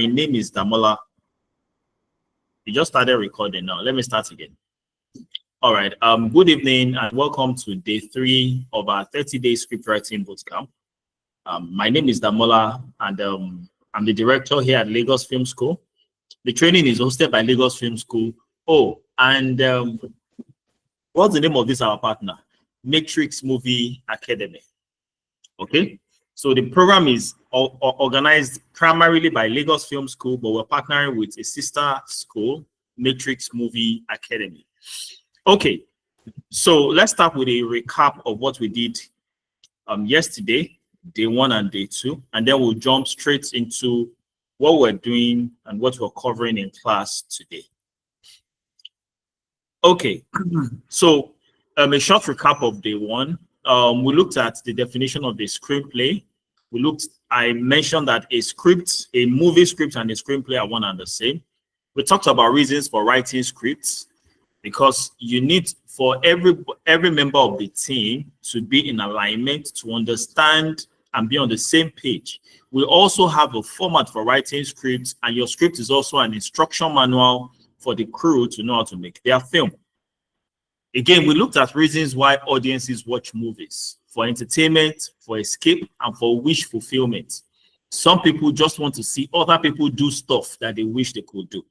My name is Damola. You just started recording now. Let me start again. All right. Good evening and welcome to day 3 of our 30-day scriptwriting bootcamp. My name is Damola and I'm the director here at Lagos Film School. The training is hosted by Lagos Film School. Oh, and what's the name of this, our partner? Matrix Movie Academy. Okay. So the program is organized primarily by Lagos Film School, but we're partnering with a sister school, Matrix Movie Academy. Okay, so let's start with a recap of what we did yesterday, day 1 and day 2, and then we'll jump straight into what we're doing and what we're covering in class today. Okay, so a short recap of day 1. We looked at the definition of the screenplay. I mentioned that a movie script and a screenplay are one and the same. We talked about reasons for writing scripts, because you need for every member of the team to be in alignment, to understand and be on the same page. We also have a format for writing scripts, and your script is also an instruction manual for the crew to know how to make their film. Again, we looked at reasons why audiences watch movies: for entertainment, for escape, and for wish fulfillment. Some people just want to see other people do stuff that they wish they could do.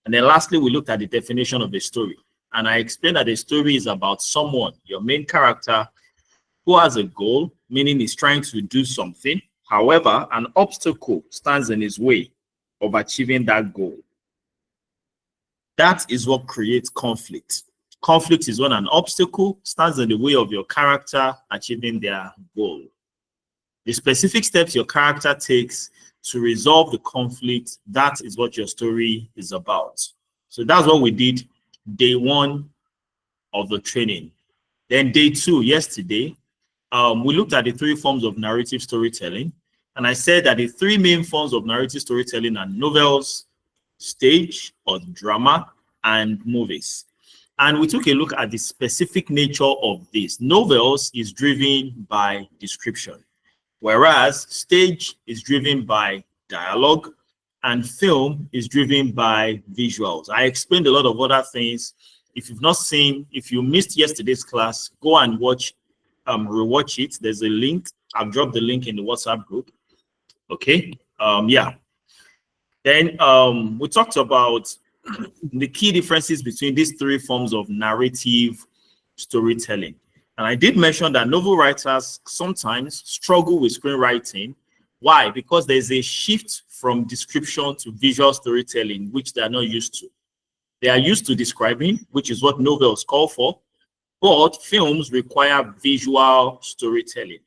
And then lastly, we looked at the definition of a story. And I explained that a story is about someone, your main character, who has a goal, meaning he's trying to do something. However, an obstacle stands in his way of achieving that goal. That is what creates conflict. Conflict is when an obstacle stands in the way of your character achieving their goal. The specific steps your character takes to resolve the conflict, that is what your story is about. So that's what we did day 1 of the training. Then day 2, yesterday, we looked at the 3 forms of narrative storytelling. And I said that the 3 main forms of narrative storytelling are novels, stage or drama, and movies. And we took a look at the specific nature of this. Novels is driven by description, whereas stage is driven by dialogue, and film is driven by visuals. I explained a lot of other things. If you missed yesterday's class, go and rewatch it. There's a link. I've dropped the link in the WhatsApp group. Okay. Yeah. Then we talked about the key differences between these 3 forms of narrative storytelling. And I did mention that novel writers sometimes struggle with screenwriting. Why? Because there's a shift from description to visual storytelling, which they're not used to. They are used to describing, which is what novels call for, but films require visual storytelling.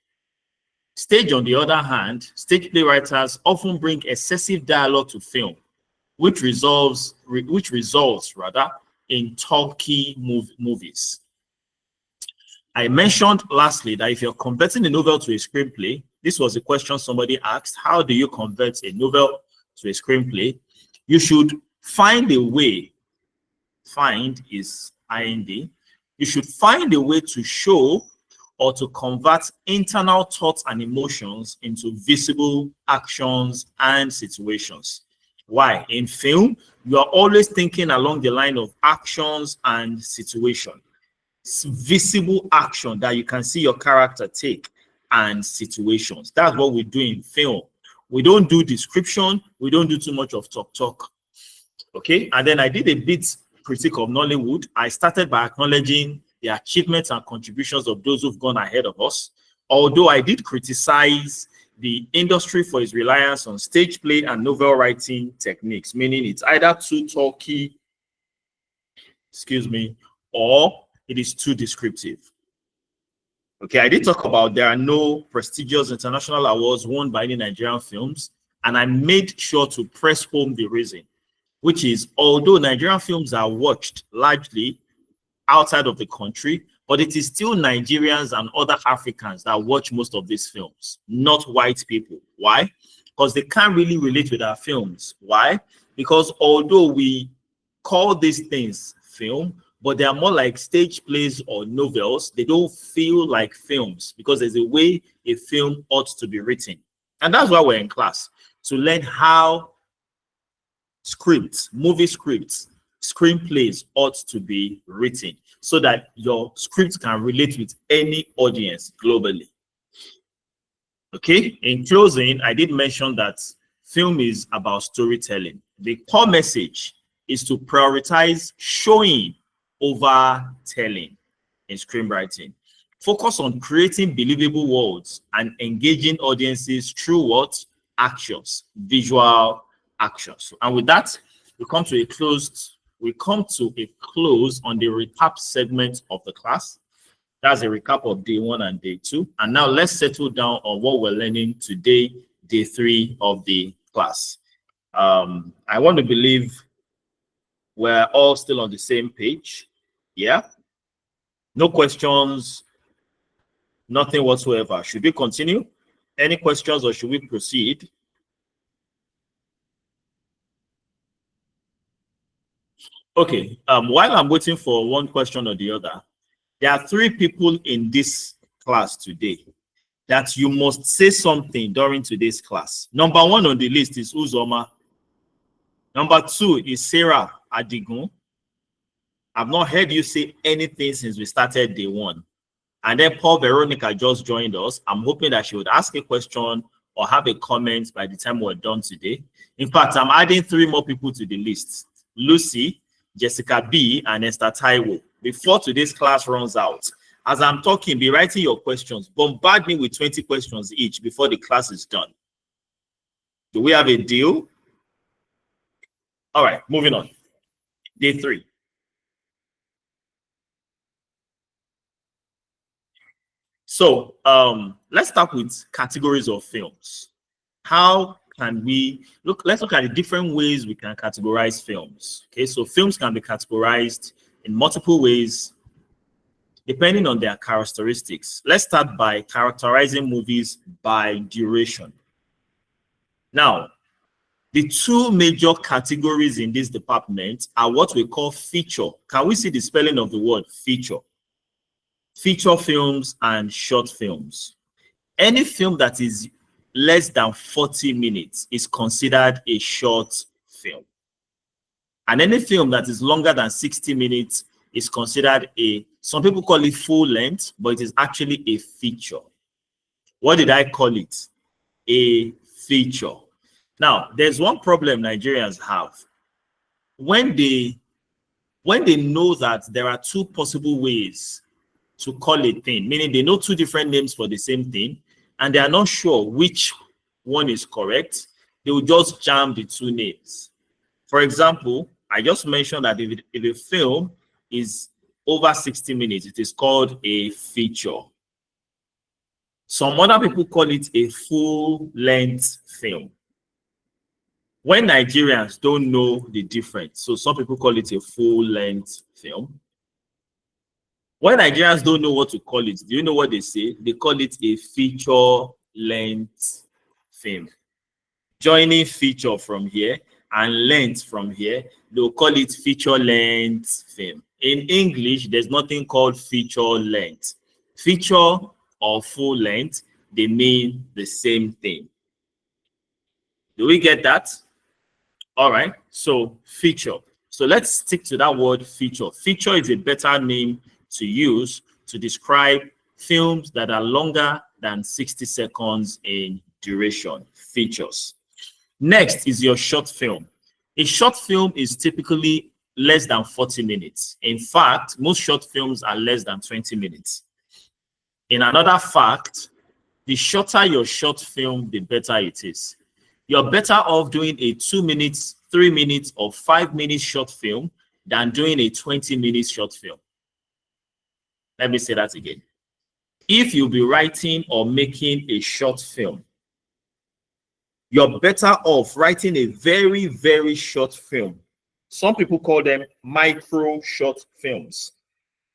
Stage, on the other hand, stage playwriters often bring excessive dialogue to film, which results in talky movies. I mentioned lastly that if you're converting a novel to a screenplay, this was a question somebody asked: how do you convert a novel to a screenplay? You should find a way. Find is IND. You should find a way to show or to convert internal thoughts and emotions into visible actions and situations. Why? In film, you are always thinking along the line of actions and situation. It's visible action that you can see your character take and situations. That's what we do in film. We don't do description. We don't do too much of talk. Okay. And then I did a bit critique of Nollywood. I started by acknowledging the achievements and contributions of those who've gone ahead of us. Although I did criticize the industry for its reliance on stage play and novel writing techniques, meaning it's either too talky, or it is too descriptive. Okay, I did talk about there are no prestigious international awards won by any Nigerian films, and I made sure to press home the reason, which is although Nigerian films are watched largely outside of the country, but it is still Nigerians and other Africans that watch most of these films, not white people. Why? Because they can't really relate with our films. Why? Because although we call these things film, but they are more like stage plays or novels, they don't feel like films because there's a way a film ought to be written. And that's why we're in class, to learn how scripts, movie scripts, screenplays ought to be written so that your script can relate with any audience globally. Okay, in closing, I did mention that film is about storytelling. The core message is to prioritize showing over telling in screenwriting. Focus on creating believable worlds and engaging audiences through what? Actions, visual actions. And with that, we come to a close on the recap segment of the class. That's a recap of day 1 and day 2. And now let's settle down on what we're learning today, day 3 of the class. I want to believe we're all still on the same page. Yeah? No questions, nothing whatsoever. Should we continue? Any questions or should we proceed? Okay, while I'm waiting for one question or the other, there are 3 people in this class today that you must say something during today's class. Number 1 on the list is Uzoma. Number 2 is Sarah Adigun. I've not heard you say anything since we started day 1. And then Paul Veronica just joined us. I'm hoping that she would ask a question or have a comment by the time we're done today. In fact, I'm adding 3 more people to the list. Lucy, Jessica B, and Esther Taiwo. Before today's class runs out, as I'm talking, be writing your questions. Bombard me with 20 questions each before the class is done. Do we have a deal? All right, moving on. Day 3. So let's start with categories of films. How can we look? Let's look at the different ways we can categorize films. Okay, so films can be categorized in multiple ways depending on their characteristics. Let's start by characterizing movies by duration. Now, the 2 major categories in this department are what we call feature. Can we see the spelling of the word feature? Feature films and short films. Any film that is less than 40 minutes is considered a short film. And any film that is longer than 60 minutes is considered some people call it full length, but it is actually a feature. What did I call it? A feature. Now, there's one problem Nigerians have. When they know that there are 2 possible ways to call a thing, meaning they know 2 different names for the same thing, and they are not sure which one is correct, they will just jam the 2 names. For example, I just mentioned that if a film is over 60 minutes, it is called a feature. Some other people call it a full-length film. When Nigerians don't know the difference, so some people call it a full-length film. When Nigerians don't know what to call it, do you know what they say? They call it a feature-length film. Joining feature from here and length from here, they'll call it feature-length film. In English, there's nothing called feature-length. Feature or full-length, they mean the same thing. Do we get that? All right, so feature. So let's stick to that word feature. Feature is a better name to use to describe films that are longer than 60 seconds in duration. Features. Next is your short film. A short film is typically less than 40 minutes. In fact, most short films are less than 20 minutes. In another fact, the shorter your short film, the better it is. You're better off doing a 2 minutes, 3 minutes, or 5 minutes short film than doing a 20-minute short film. Let me say that again. If you'll be writing or making a short film, you're better off writing a very, very short film. Some people call them micro short films.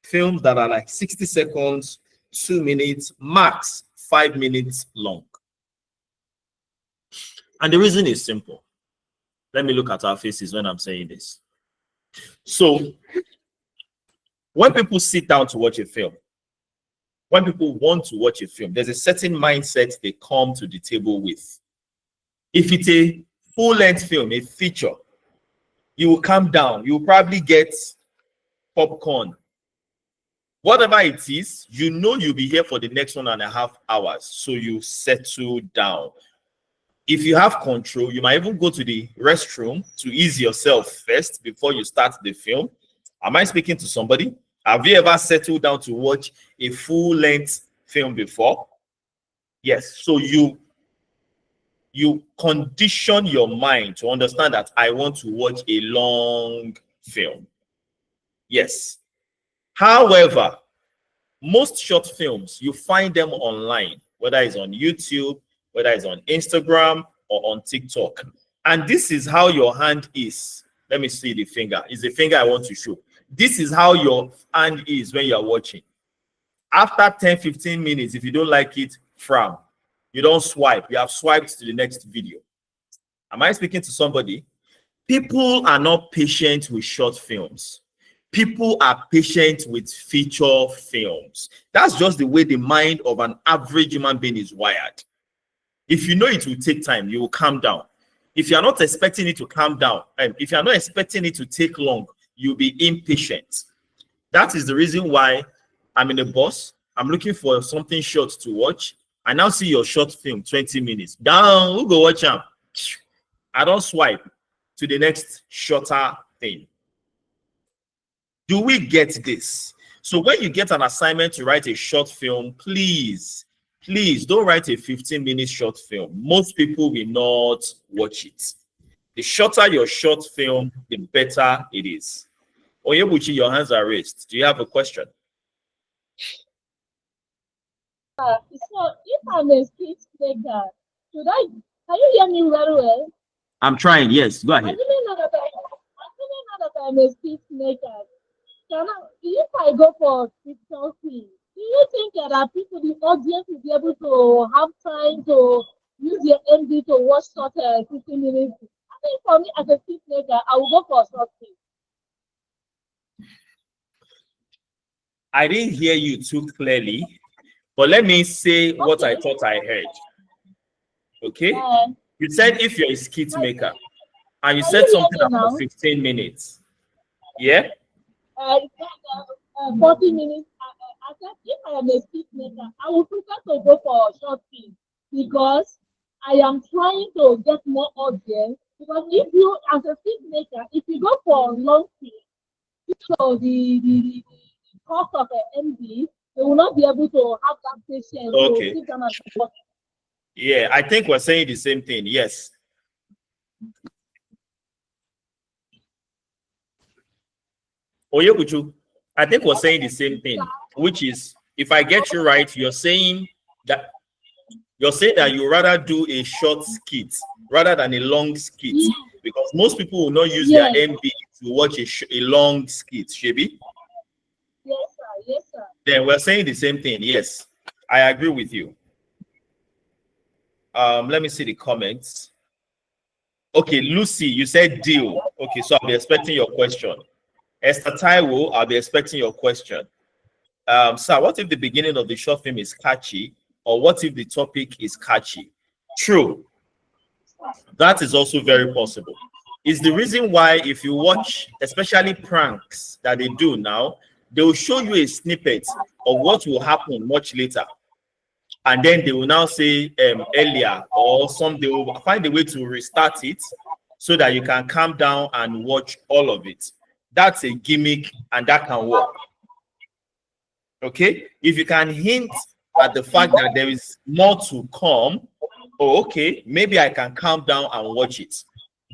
Films that are like 60 seconds, 2 minutes, max 5 minutes long. And the reason is simple. Let me look at our faces when I'm saying this. So, when people sit down to watch a film, when people want to watch a film, there's a certain mindset they come to the table with. If it's a full-length film, a feature, You will calm down. You will probably get popcorn. Whatever it is, you know you'll be here for the next 1.5 hours. So you settle down. If you have control, you might even go to the restroom to ease yourself first before you start the film. Am I speaking to somebody? Have you ever settled down to watch a full-length film before? Yes. So you condition your mind to understand that I want to watch a long film. Yes. However, most short films, you find them online, whether it's on YouTube, whether it's on Instagram or on TikTok. And this is how your hand is. Let me see the finger. It's the finger I want to show. This is how your hand is when you're watching. After 10, 15 minutes, if you don't like it, frown. You don't swipe. You have swiped to the next video. Am I speaking to somebody? People are not patient with short films. People are patient with feature films. That's just the way the mind of an average human being is wired. If you know it will take time, you will calm down. If you're not expecting it to calm down, and if you're not expecting it to take long, you'll be impatient. That is the reason why I'm in a bus. I'm looking for something short to watch. I now see your short film, 20 minutes. Down, we'll go watch them. I don't swipe to the next shorter thing. Do we get this? So when you get an assignment to write a short film, please don't write a 15-minute short film. Most people will not watch it. The shorter your short film, the better it is. Oyebuchi, your hands are raised. Do you have a question? So if I'm a speech maker, can you hear me very well? I'm trying. Yes, go ahead. Assuming now that I'm a speech maker, if I go for picture film, do you think that people, the audience, will be able to have time to use their MD to watch short 15 minutes? I think for me as a speech maker, I will go for short film. I didn't hear you too clearly, but let me say what I thought I heard. Okay? You said if you're a skit maker, and you said something about 15 minutes. Yeah? 40 minutes. I said if I am a skit maker, I would prefer to go for a short film because I am trying to get more audience. Because if you, as a skit maker, if you go for long film, so the cost of an MD, they will not be able to have that patience. Okay. To sit down and watch. Yeah, I think we're saying the same thing. Yes. Oyebuchu, I think we're saying the same thing, which is, if I get you right, you're saying that you rather do a short skit rather than a long skit, because most people will not use their MB to watch a long skit. Shebi? Yes, sir. Yes, sir. Then we're saying the same thing. Yes, I agree with you. Let me see the comments. Okay, Lucy, you said deal. Okay, so I'll be expecting your question. Esther Taiwo, I'll be expecting your question. Sir, what if the beginning of the short film is catchy, or what if the topic is catchy? True. That is also very possible. It's the reason why if you watch, especially pranks that they do now, they will show you a snippet of what will happen much later. And then they will now say earlier, or they will find a way to restart it so that you can calm down and watch all of it. That's a gimmick and that can work. Okay, if you can hint at the fact that there is more to come, oh, okay, maybe I can calm down and watch it.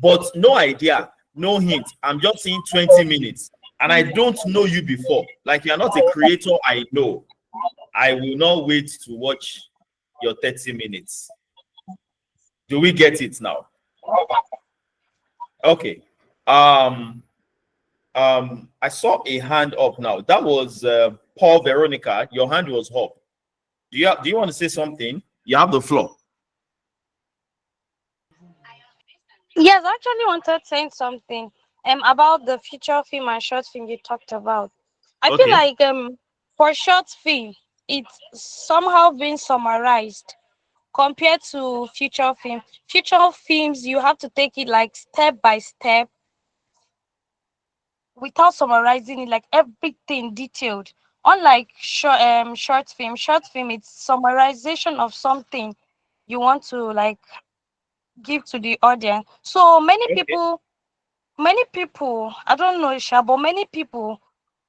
But no idea, no hint. I'm just seeing 20 minutes and I don't know you before. Like, you're not a creator I know. I will not wait to watch your 30 minutes. Do we get it now? Okay. I saw a hand up now. That was Paul Veronica. Your hand was up. Do you want to say something? You have the floor. Yes, I actually wanted to say something about the feature film and short film you talked about. I feel like for short film, it's somehow been summarized compared to feature film. Feature films, you have to take it like step by step. without summarizing it, like everything detailed. Unlike short film, it's summarization of something you want to like give to the audience. So Okay. many people, I don't know, Isha, but many people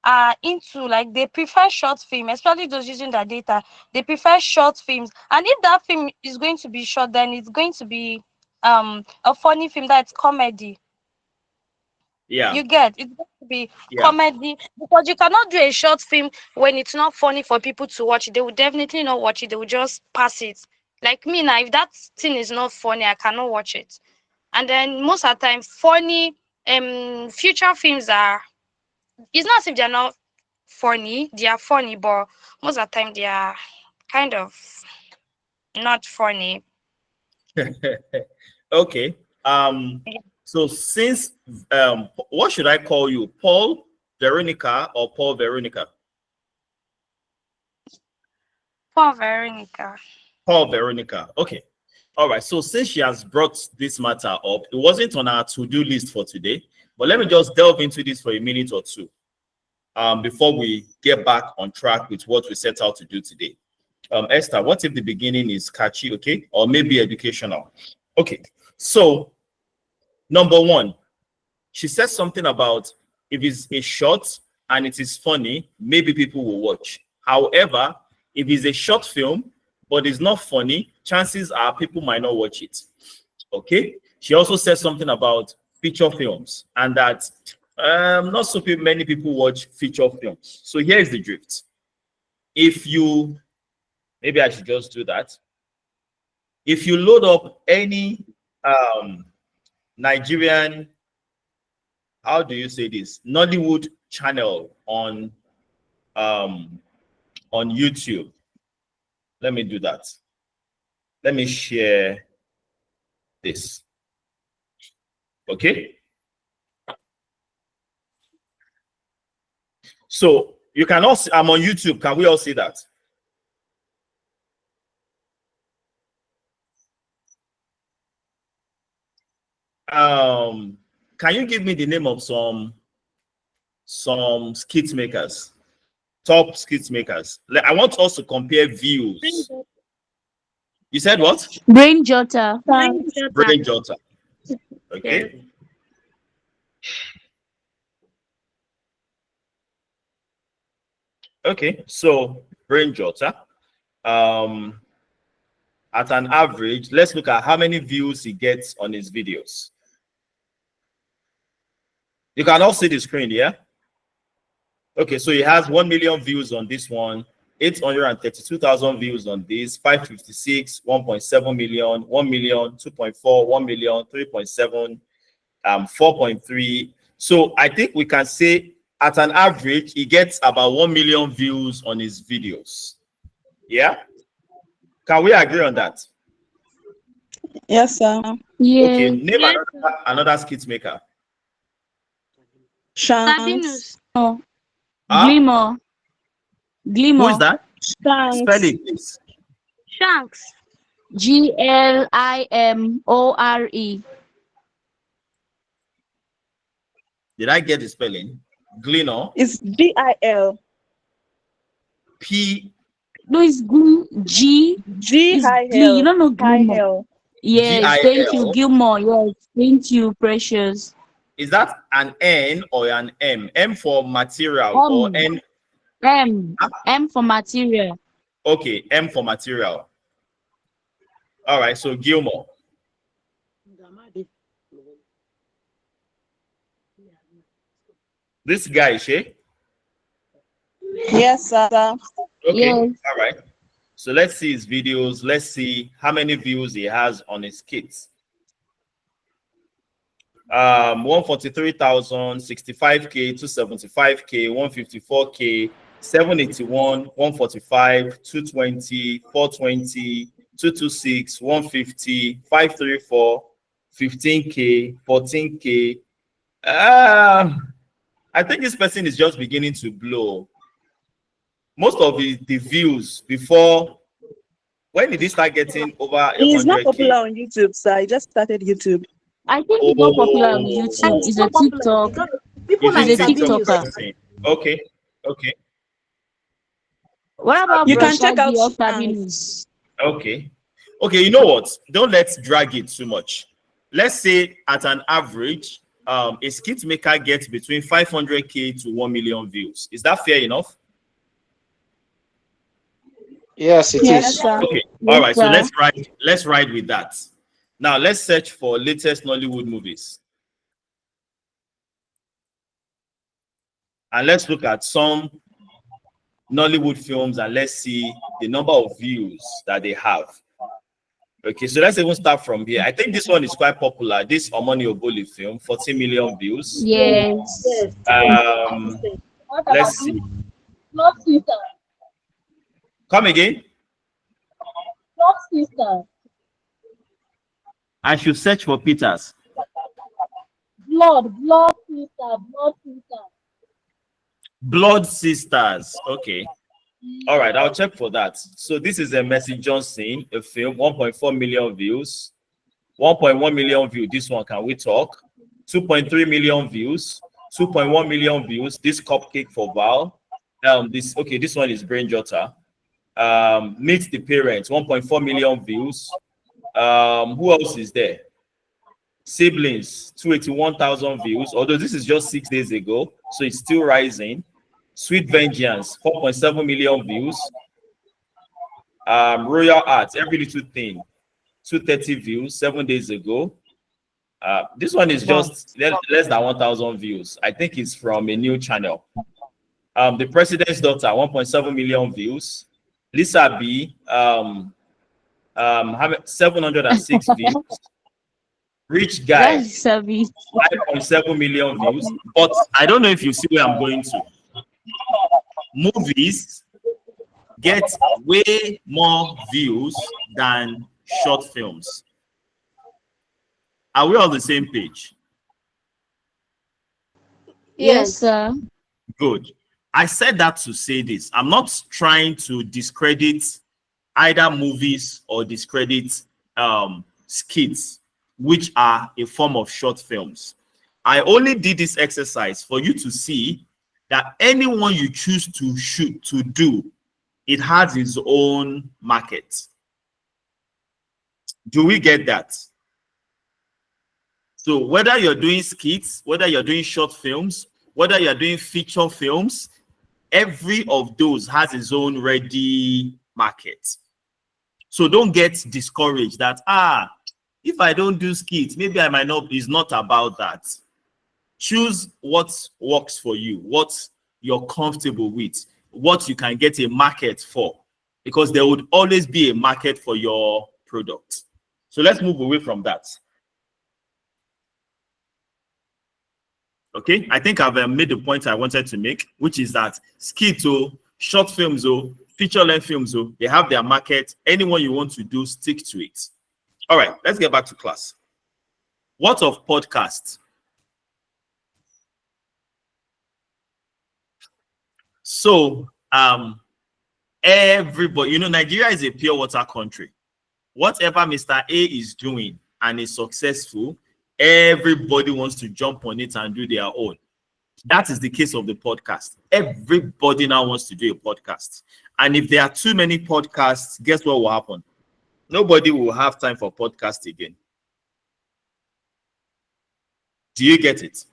are into like they prefer short film, especially those using their data. They prefer short films, and if that film is going to be short, then it's going to be a funny film that's comedy. Yeah. You get it's going to be Yeah. comedy because you cannot do a short film when it's not funny for people to watch it. They will definitely not watch it. They will just pass it. Like me now, if that thing is not funny, I cannot watch it. And then most of the time, funny future films are. It's not as if they're not funny. They are funny, but most of the time they are kind of not funny. Okay. So since what should I call you? Paul Veronica or Paul Veronica? Poor Veronica. Paul Veronica. Okay. All right. So since she has brought this matter up, it wasn't on our to-do list for today, but let me just delve into this for a minute or two before we get back on track with what we set out to do today. Esther, what if the beginning is catchy, okay? Or maybe educational? Okay. So number one, she says something about if it's a short and it is funny, maybe people will watch. However, if it's a short film but it's not funny, chances are people might not watch it. Okay. She also says something about feature films and that not so many people watch feature films. So here's the drift. If you, maybe I should just do that. If you load up any Nigerian, how do you say this, Nollywood channel um on YouTube. Let me do that. Let me share this. Okay. So you can also, I'm on YouTube. Can we all see that? Can you give me the name of some skit makers? Top skit makers. I want us to compare views. You said what? Brain Jota. Brain Jota. Yeah. Okay. Okay. So Brain Jota. At an average, let's look at how many views he gets on his videos. You can all see the screen, yeah? Okay, so he has 1 million views on this one, 832,000 views on this, 556, 1.7 million, 1 million, 2.4, 1 million, 3.7, 4.3. So I think we can say at an average, he gets about 1 million views on his videos. Yeah? Can we agree on that? Yes, sir. Yeah. Okay, name another skit maker. Shanks. Oh, Huh? Glimmer. Who is that? Spell Shanks. it, please. Shanks. Glimore. Did I get the spelling? Glino. It's Gil. P No, it's G. G It's high Glee. You hill. don't know High Glimmer. hill. Yes, thank you, Gil. Gilmore. Yes, thank you, Precious. Is that an N or an M? M for material or N? M for material. Okay, M for material. All right, so Gilmore. This guy, Shay. Yes, sir. Okay, Yes. all right. So let's see his videos. Let's see how many views he has on his skits. 143,000, 65K, 275K, 154K, 781, 145, 220, 420, 226, 150, 534, 15K, 14K. I think this person is just beginning to blow. Most of the views before, when did he start getting over He's not 100K? popular on YouTube, sir. He just started YouTube. I think he's not popular on YouTube. He's a TikTok. People Is it like He's a TikTok Sabinus. TikToker. person? Okay, okay, What about You Bro can check out Shaggy or Shines. Sabinus? okay. Okay, you know what? Don't let's drag it too much. Let's say at an average, a skit maker gets between 500K to 1 million views. Is that fair enough? Yes, it Yes, is. sir. Okay. All Yes, right. So sir. let's ride with that. Now let's search for latest Nollywood movies. And let's look at some Nollywood films and let's see the number of views that they have. Okay, so let's even start from here. I think this one is quite popular. This Omoni Oboli film, 14 million views. Yes. Yes. What about Let's see. Blood Sister? Come again. Blood Sister. I should search for Peters. Blood Sister. Blood Sister. Blood Sisters. Okay. All right, I'll check for that. So this is a Mercy Johnson, a film, 1.4 million views, 1.1 million views. This one, can we talk? 2.3 million views, 2.1 million views. This Cupcake for Val. This one is Brain Jotter. Meet the Parents, 1.4 million views. Who else is there? Siblings, 281,000 views. Although this is just 6 days ago, so it's still rising. Sweet Vengeance, 4.7 million views. Royal Arts, Every Little Thing, 230 views 7 days ago. This one is just less than 1,000 views. I think it's from a new channel. The President's Daughter, 1.7 million views. Lisa B, 706 views. Rich Guy, That's service. 5.7 million views. But I don't know if you see where I'm going to. Movies get way more views than short films. Are we on the same page? Yes, sir. Good. I said that to say this. I'm not trying to discredit either movies or discredit skits, which are a form of short films. I only did this exercise for you to see that anyone you choose to shoot to do, it has its own market. Do we get that? So whether you're doing skits, whether you're doing short films, whether you're doing feature films, every of those has its own ready market. So don't get discouraged that, if I don't do skits, maybe I might not. It's not about that. Choose what works for you, what you're comfortable with, what you can get a market for, because there would always be a market for your product. So let's move away from that. Okay, I think I've made the point I wanted to make, which is that skits, short films, feature-length films, they have their market. Anyone you want to do, stick to it. All right, let's get back to class. What of podcasts? So, everybody, Nigeria is a pure water country. Whatever Mr. A is doing and is successful, everybody wants to jump on it and do their own. That is the case of the podcast. Everybody now wants to do a podcast. And if there are too many podcasts, guess what will happen? Nobody will have time for podcast again. Do you get it?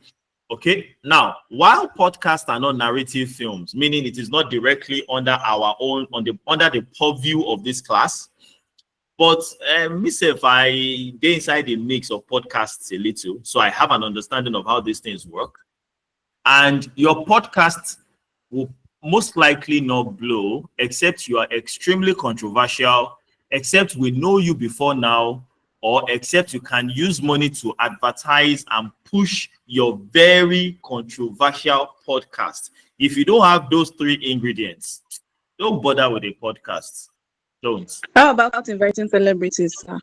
Okay. Now, while podcasts are not narrative films, meaning it is not directly under our own, under the purview of this class, but myself, I get inside the mix of podcasts a little, so I have an understanding of how these things work. And your podcast will most likely not blow, except you are extremely controversial, except we know you before now, or except you can use money to advertise and push your very controversial podcast. If you don't have those three ingredients, don't bother with a podcast. Don't. How about inviting celebrities, sir?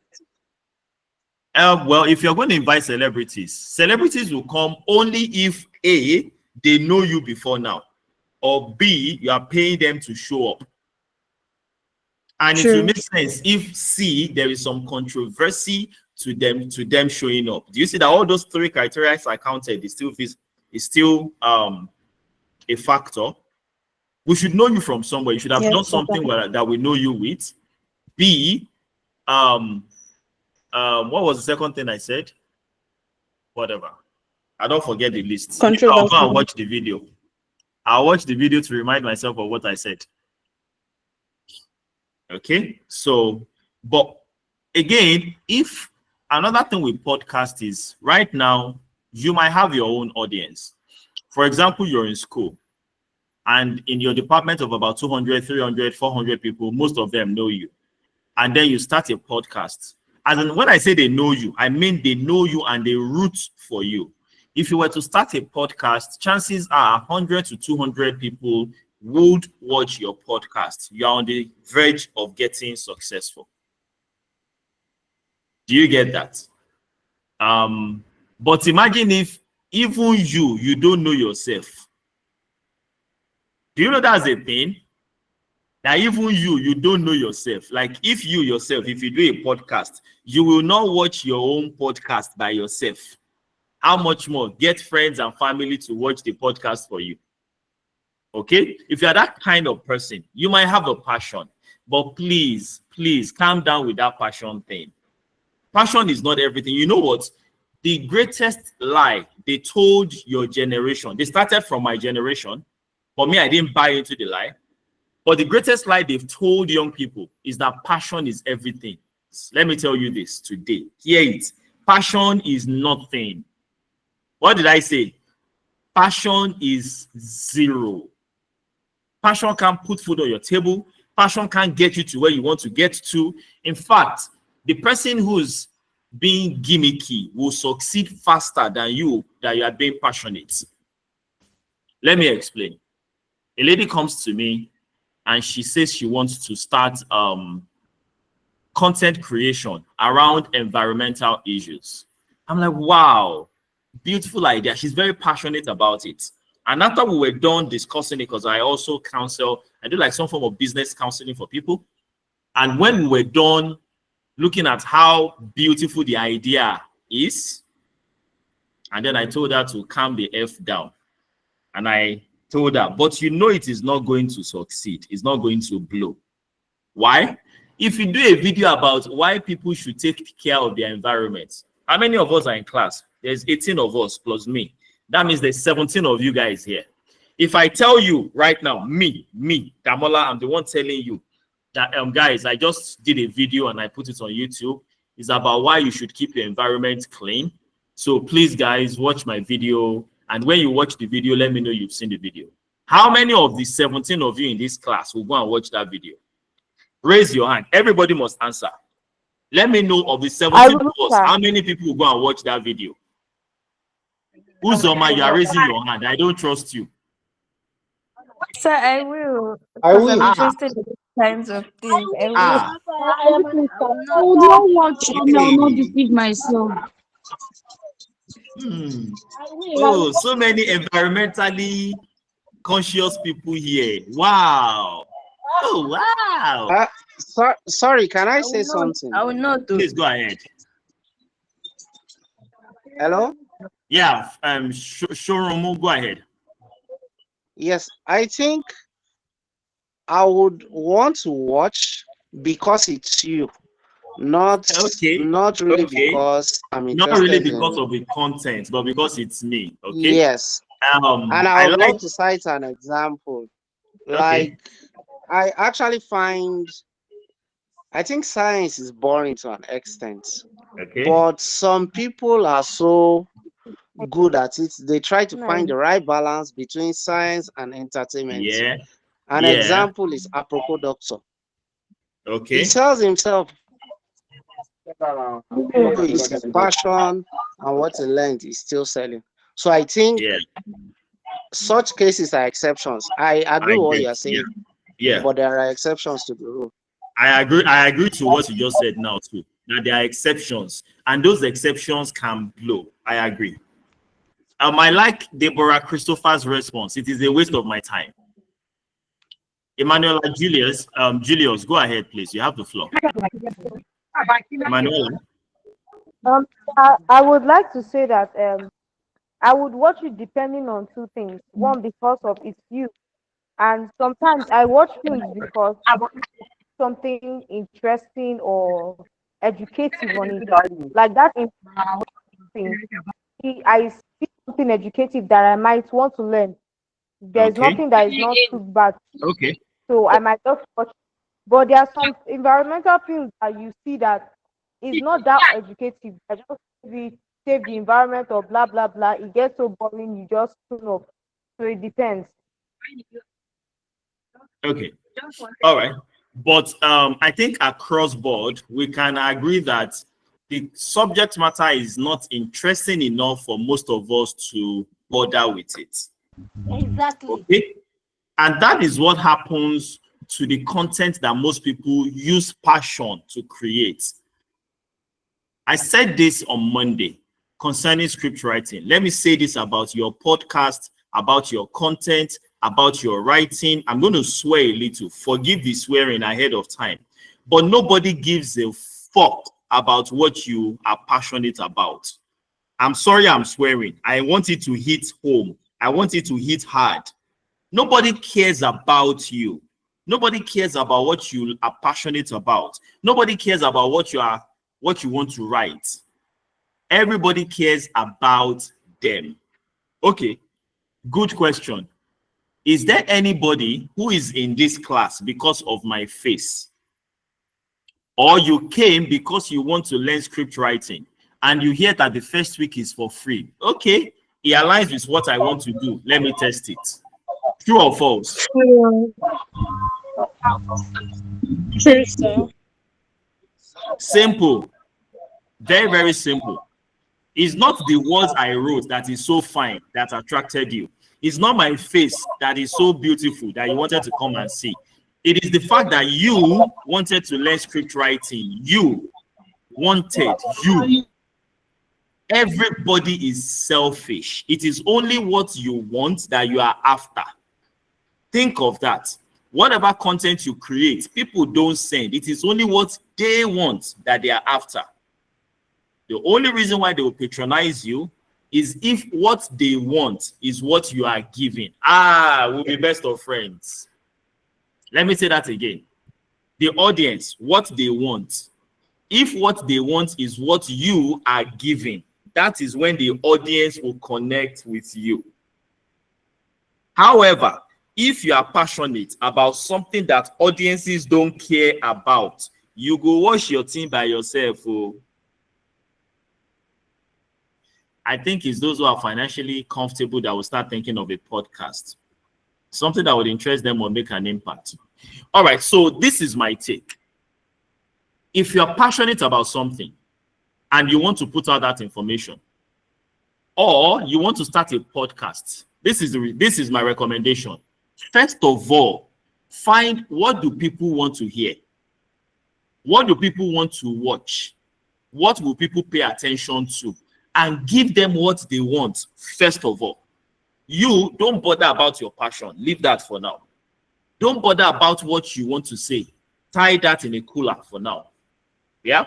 Well, if you're going to invite celebrities will come only if A, they know you before now, or B, you are paying them to show up. And True. it will make sense if C, there is some controversy to them showing up. Do you see that all those three criteria I counted is still is still a factor. We should know you from somewhere. You should have done something that we know you with. B, what was the second thing I said? Whatever. I don't forget the list. I'll go and watch the video. I'll watch the video to remind myself of what I said. Okay. So, but again, if another thing with podcast is right now, you might have your own audience. For example, you're in school and in your department of about 200, 300, 400 people, most of them know you. And then you start a podcast. And then when I say they know you, I mean they know you and they root for you. If you were to start a podcast, chances are 100 to 200 people would watch your podcast. You are on the verge of getting successful. Do you get that? But imagine if even you don't know yourself. Do you know that's a thing? That even you don't know yourself. Like if you yourself, if you do a podcast, you will not watch your own podcast by yourself. How much more get friends and family to watch the podcast for you? Okay? If you're that kind of person, you might have a passion, but please calm down with that passion thing. Passion is not everything. You know what? The greatest lie they told your generation, they started from my generation. For me, I didn't buy into the lie. But the greatest lie they've told young people is that passion is everything. Let me tell you this today. Hear it. Passion is nothing. What did I say? Passion is zero. Passion can't put food on your table. Passion can't get you to where you want to get to. In fact, the person who's being gimmicky will succeed faster than you are being passionate. Let me explain. A lady comes to me and she says she wants to start content creation around environmental issues. I'm like, wow, beautiful idea. She's very passionate about it. And after we were done discussing it, because I also counsel, I do like some form of business counseling for people. And when we were done looking at how beautiful the idea is, and then I told her to calm the F down. And I told her, but you know it is not going to succeed. It's not going to blow. Why? If you do a video about why people should take care of their environment, how many of us are in class? There's 18 of us plus me. That means there's 17 of you guys here. If I tell you right now, me, Damola, I'm the one telling you that, guys, I just did a video and I put it on YouTube. It's about why you should keep your environment clean. So please, guys, watch my video. And when you watch the video, let me know you've seen the video. How many of the 17 of you in this class will go and watch that video? Raise your hand. Everybody must answer. Let me know of the 17 of us, how many people will go and watch that video? Uzoma, you are raising your hand. I don't trust you. Sir, I will. I will. I'm interested in these kinds of things. I will. I would not watch and I will not deceive myself. Oh, so many environmentally conscious people here. Wow. Oh, wow. Sorry, can I say something? I will not do. Please go ahead. Hello? Yeah, Showroom, go ahead. Yes, I think I would want to watch because it's you. Not really because I'm interested. Not really because of the content, but because it's me. Okay. Yes. And I would like to cite an example. Like, I actually I think science is boring to an extent. Okay. But some people are so good at it. They try to find the right balance between science and entertainment. Yeah. An example is Apropos Doctor. Okay. He tells himself his passion and what he learned is still selling. So I think such cases are exceptions. I agree with what you're saying. Yeah. But there are exceptions to the rule. I agree to what you just said now too. That there are exceptions, and those exceptions can blow. I agree. I like Deborah Christopher's response. It is a waste of my time. Emmanuel Julius, go ahead, please. You have the floor. Emmanuel. I would like to say that I would watch it depending on two things. One, because of its view, and sometimes I watch films because something interesting or educative on it. Like that thing, I see something educative that I might want to learn. There's Okay. nothing that is not too bad, Okay. so I might just watch. But there are some environmental films that you see that is not that educative. I just maybe save the environment or blah blah blah. It gets so boring, you just tune off. So it depends. Okay. All right. But I think across board, we can agree that the subject matter is not interesting enough for most of us to bother with it. Exactly. Okay. And that is what happens to the content that most people use passion to create. I said this on Monday concerning script writing. Let me say this about your podcast, about your content, about your writing. I'm going to swear a little. Forgive the swearing ahead of time. But nobody gives a fuck about what you are passionate about. I'm sorry I'm swearing. I want it to hit home. I want it to hit hard. Nobody cares about you. Nobody cares about what you are passionate about. Nobody cares about what you want to write. Everybody cares about them. Okay, good question. Is there anybody who is in this class because of my face? Or you came because you want to learn script writing and you hear that the first week is for free? Okay, it aligns with what I want to do. Let me test it. True or false? True, sir. Simple. Very, very simple. It's not the words I wrote that is so fine that attracted you. It's not my face that is so beautiful that you wanted to come and see. It is the fact that you wanted to learn script writing. You wanted. You. Everybody is selfish. It is only what you want that you are after. Think of that. Whatever content you create, people don't send. It is only what they want that they are after. The only reason why they will patronize you is if what they want is what you are giving. We'll be best of friends. Let me say that again. The audience, what they want. If what they want is what you are giving, that is when the audience will connect with you. However, if you are passionate about something that audiences don't care about, you go watch your team by yourself. Oh. I think it's those who are financially comfortable that will start thinking of a podcast. Something that would interest them or make an impact. All right, so this is my take. If you're passionate about something and you want to put out that information, or you want to start a podcast, this is my recommendation. First of all, find what do people want to hear? What do people want to watch? What will people pay attention to? And give them what they want, first of all. You don't bother about your passion. Leave that for now. Don't bother about what you want to say. Tie that in a cooler for now. Yeah?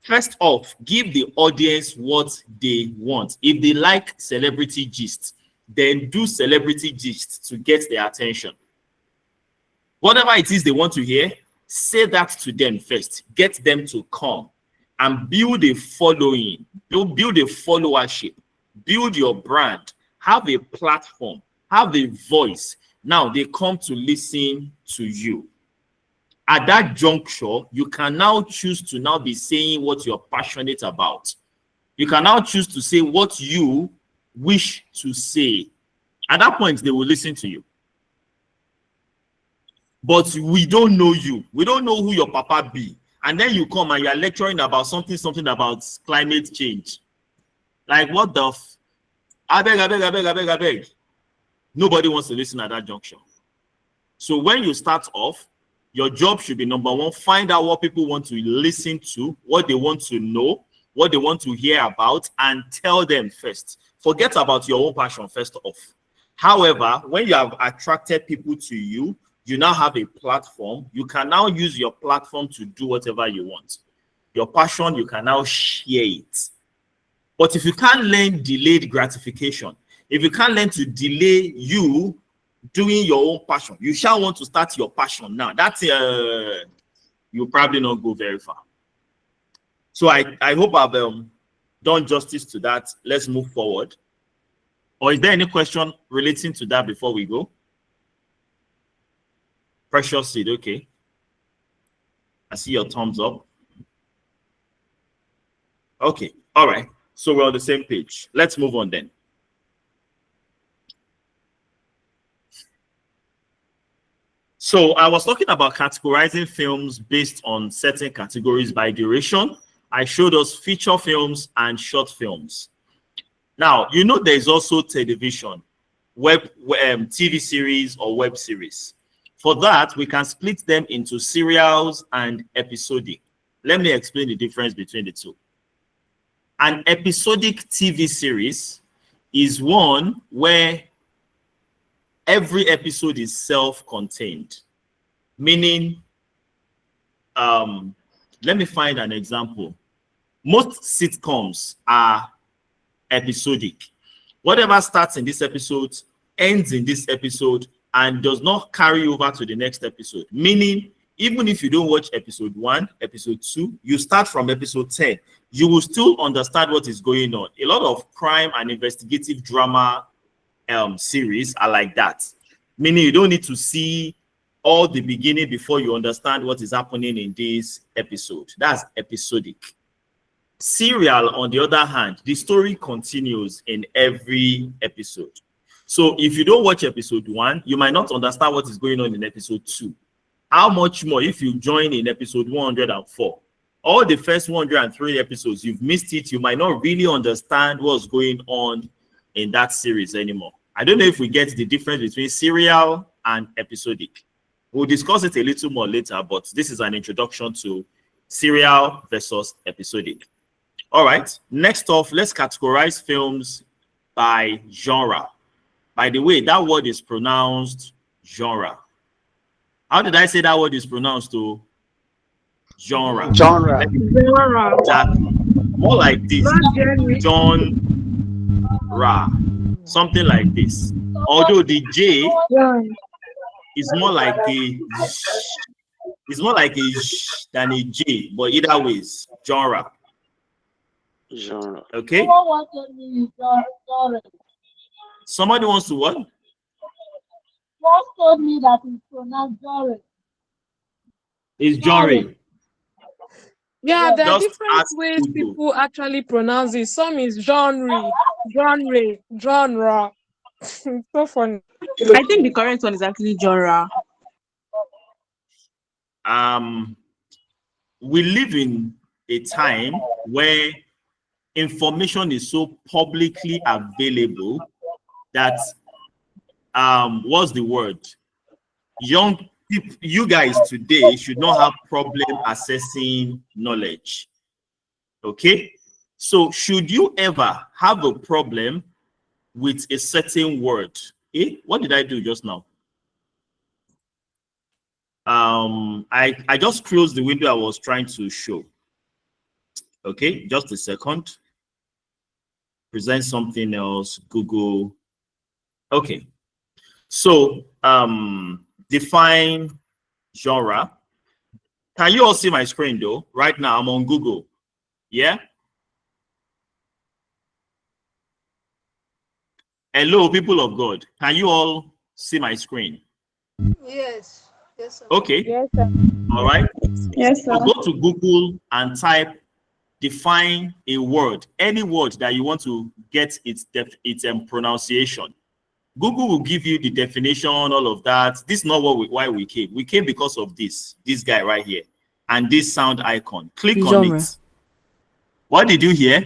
First off, give the audience what they want. If they like celebrity gist, then do celebrity gist to get their attention. Whatever it is they want to hear, say that to them first. Get them to come and build a following, build a followership, build your brand, have a platform, have a voice. Now they come to listen to you. At that juncture, you can now choose to now be saying what you're passionate about. You can now choose to say what you wish to say. At that point, they will listen to you. But we don't know you. We don't know who your papa be. And then you come and you're lecturing about something about climate change. Like, what the I beg. Nobody wants to listen at that junction. So when you start off, your job should be, number one, find out what people want to listen to, what they want to know, what they want to hear about, and tell them first. Forget about your own passion first off. However, when you have attracted people to you, you now have a platform. You can now use your platform to do whatever you want. Your passion, you can now share it. But if you can't learn delayed gratification, if you can't learn to delay you doing your own passion, you shall want to start your passion now. That's you'll probably not go very far. So I hope I've done justice to that. Let's move forward. Or is there any question relating to that before we go? Precious Seed, okay. I see your thumbs up. Okay, all right. So we're on the same page. Let's move on then. So I was talking about categorizing films based on certain categories by duration. I showed us feature films and short films. Now, you know there is also television, TV series or web series. For that, we can split them into serials and episodic. Let me explain the difference between the two. An episodic TV series is one where every episode is self-contained, meaning, let me find an example. Most sitcoms are episodic. Whatever starts in this episode ends in this episode and does not carry over to the next episode. Meaning, even if you don't watch episode 1, episode 2, you start from episode 10, you will still understand what is going on. A lot of crime and investigative drama series are like that. Meaning you don't need to see all the beginning before you understand what is happening in this episode. That's episodic. Serial, on the other hand, the story continues in every episode. So if you don't watch episode 1, you might not understand what is going on in episode 2. How much more if you join in episode 104? All the first 103 episodes, you've missed it. You might not really understand what's going on in that series anymore. I don't know if we get the difference between serial and episodic. We'll discuss it a little more later, but this is an introduction to serial versus episodic. All right, next off, let's categorize films by genre. By the way, that word is pronounced genre. How did I say that word is pronounced to? Genre. Genre. More like this. Genre. Something like this. Although the J is more like a than a J, but either ways, genre. Genre. Okay. Somebody wants to what? One told me that it's pronounced genre. It's genre. Yeah, there are Just different ask ways Google. people actually pronounce it. Some is genre, genre. It's so funny. I think the correct one is actually genre. We live in a time where information is so publicly available that what's the word? Young people, you guys today should not have problem accessing knowledge. Okay, so should you ever have a problem with a certain word? What did I do just now? I just closed the window I was trying to show. Okay, just a second. Present something else. Google. Okay, so define genre. Can you all see my screen though? Right now I'm on Google. Yeah. Hello, people of God. Can you all see my screen? Yes. Yes, sir. Okay. Yes, sir. All right. Yes, sir. So go to Google and type define a word, any word that you want to get its pronunciation. Google will give you the definition, all of that. This is not why we came. We came because of this guy right here and this sound icon. Click on it. What did you hear?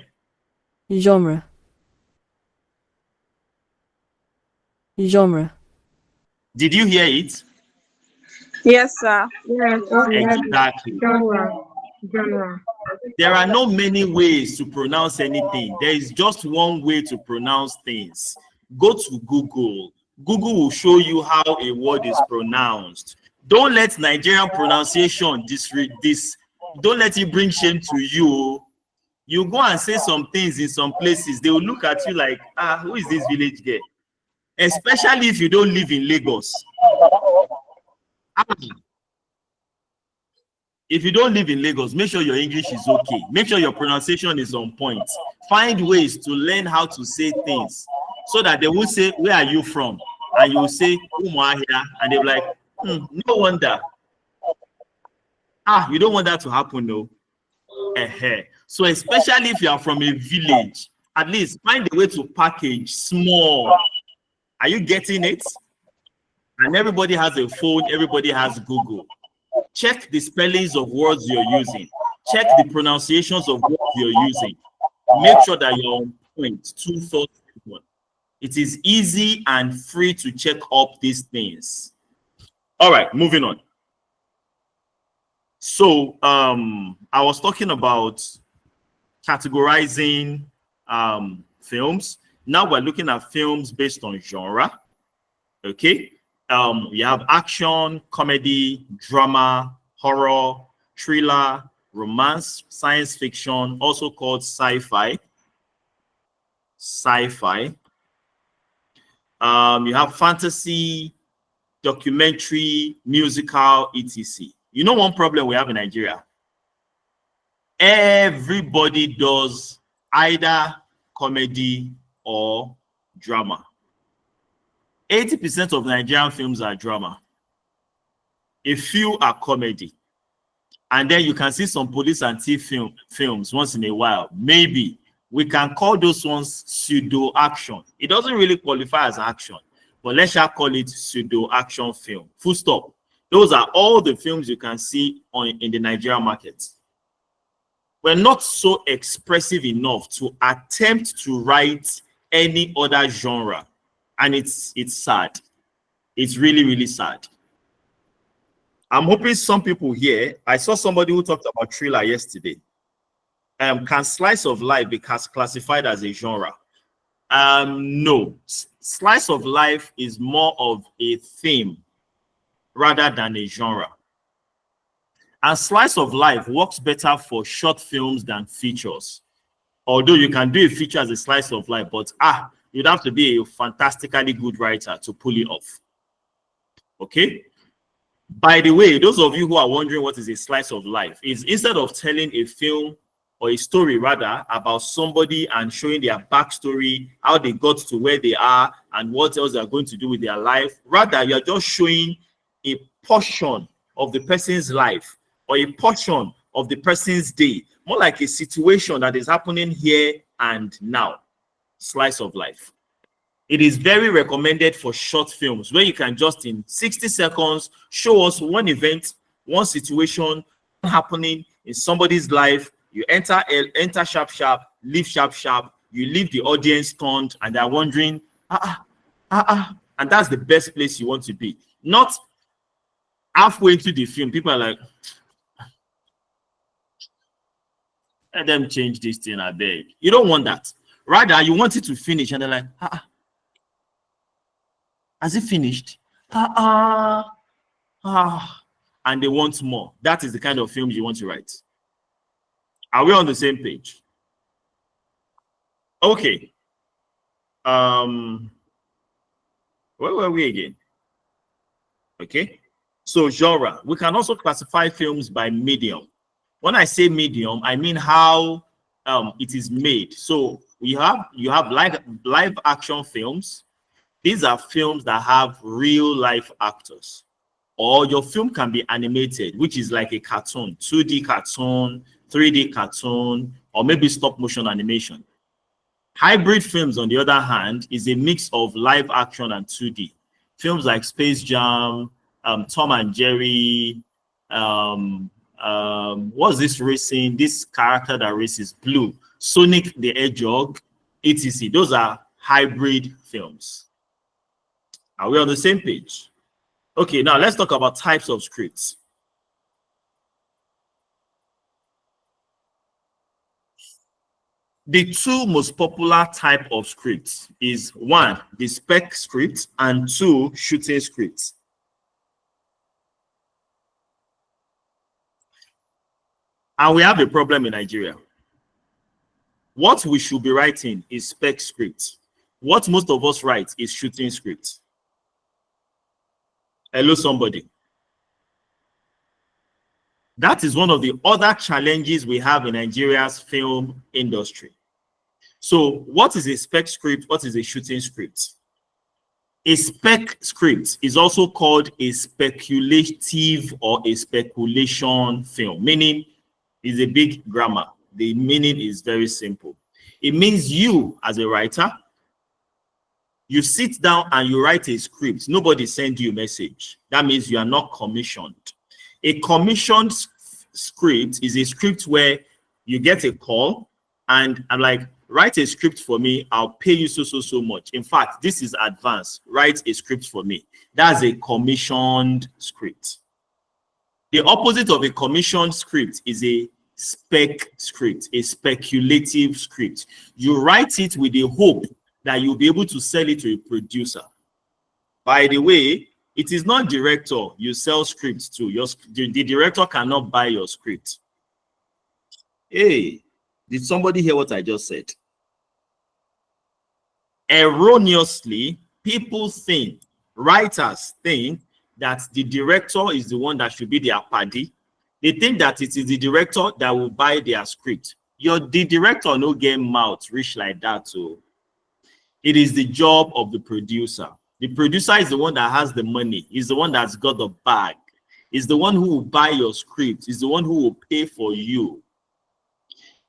Genre. Did you hear it? Yes, sir. Yes, Exactly. genre. There are not many ways to pronounce anything. There is just one way to pronounce things. Go to Google. Google will show you how a word is pronounced. Don't let Nigerian pronunciation don't let it bring shame to you. You go and say some things in some places, they will look at you like, ah, who is this village girl? Especially if you don't live in Lagos. Ah, if you don't live in Lagos, make sure your English is okay. Make sure your pronunciation is on point. Find ways to learn how to say things so that they will say, where are you from? And you will say, Umuahia, and they're like, no wonder. Ah, you don't want that to happen, no. So especially if you are from a village, at least find a way to package small. Are you getting it? And everybody has a phone, everybody has Google. Check the spellings of words you're using. Check the pronunciations of words you're using. Make sure that you're on point. 2 thoughts. It is easy and free to check up these things. All right, moving on. So I was talking about categorizing films. Now we're looking at films based on genre. Okay. We have action, comedy, drama, horror, thriller, romance, science fiction, also called sci-fi. Sci-fi. You have fantasy, documentary, musical, etc. You know one problem we have in Nigeria? Everybody does either comedy or drama. 80% of Nigerian films are drama. A few are comedy. And then you can see some police and thief films once in a while. Maybe we can call those ones pseudo action. It doesn't really qualify as action, but let's just call it pseudo action film. Full stop. Those are all the films you can see in the Nigerian market. We're not so expressive enough to attempt to write any other genre. And it's sad. It's really, really sad. I'm hoping some people here, I saw somebody who talked about thriller yesterday. Can slice of life be classified as a genre? No. Slice of life is more of a theme rather than a genre. And slice of life works better for short films than features. Although you can do a feature as a slice of life, but you'd have to be a fantastically good writer to pull it off. Okay? By the way, those of you who are wondering what is a slice of life, is instead of telling a film or a story rather about somebody and showing their backstory, how they got to where they are and what else they're going to do with their life, rather you're just showing a portion of the person's life or a portion of the person's day, more like a situation that is happening here and now. Slice of life. It is very recommended for short films where you can just in 60 seconds show us one event, one situation happening in somebody's life. You enter sharp, leave sharp. You leave the audience stunned and they're wondering, and that's the best place you want to be. Not halfway into the film, people are like, let them change this thing, I beg. You don't want that. Rather, you want it to finish and they're like, has it finished? And they want more. That is the kind of film you want to write. Are we on the same page? Okay. Where were we again? Okay. So genre. We can also classify films by medium. When I say medium, I mean how it is made. So you have live action films. These are films that have real life actors. Or your film can be animated, which is like a cartoon, 2D cartoon, 3D cartoon, or maybe stop motion animation. Hybrid films, on the other hand, is a mix of live action and 2D. Films like Space Jam, Tom and Jerry, what's this racing? This character that races blue, Sonic the Hedgehog, etc. Those are hybrid films. Are we on the same page? Okay, now let's talk about types of scripts. The two most popular type of scripts is one, the spec script, and two, shooting scripts. And we have a problem in Nigeria. What we should be writing is spec script. What most of us write is shooting script. Hello, somebody. That is one of the other challenges we have in Nigeria's film industry. So what is a spec script? What is a shooting script? A spec script is also called a speculative or a speculation film, meaning is a big grammar. The meaning is very simple. It means you, as a writer, you sit down and you write a script. Nobody sends you a message. That means you are not commissioned. A commissioned script is a script where you get a call and I'm like, write a script for me. I'll pay you so much. In fact, this is advanced. Write a script for me. That's a commissioned script. The opposite of a commissioned script is a spec script, a speculative script. You write it with the hope that you'll be able to sell it to a producer. By the way, it is not director you sell scripts to. The director cannot buy your script. Hey, did somebody hear what I just said? Erroneously, people think, writers think that the director is the one that should be their paddy. They think that it is the director that will buy their script. The director no get mouth rich like that. So it is the job of the producer. The producer is the one that has the money. He's the one that's got the bag. He's the one who will buy your script. He's the one who will pay for you.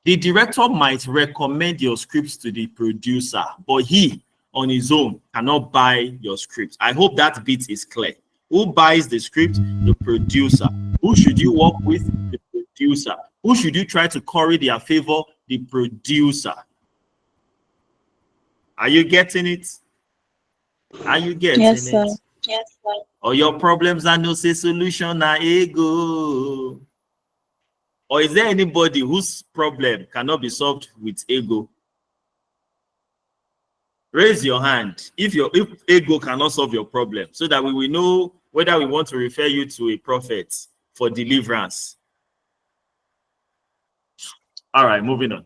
The director might recommend your scripts to the producer, but he, on his own, cannot buy your script. I hope that bit is clear. Who buys the script? The producer. Who should you work with? The producer. Who should you try to curry their favor? The producer. Are you getting it? Are you getting Yes, sir. it? Yes, sir. Or your problems are no say solution na ego. Or is there anybody whose problem cannot be solved with ego? Raise your hand if ego cannot solve your problem, so that we will know whether we want to refer you to a prophet for deliverance. All right, moving on.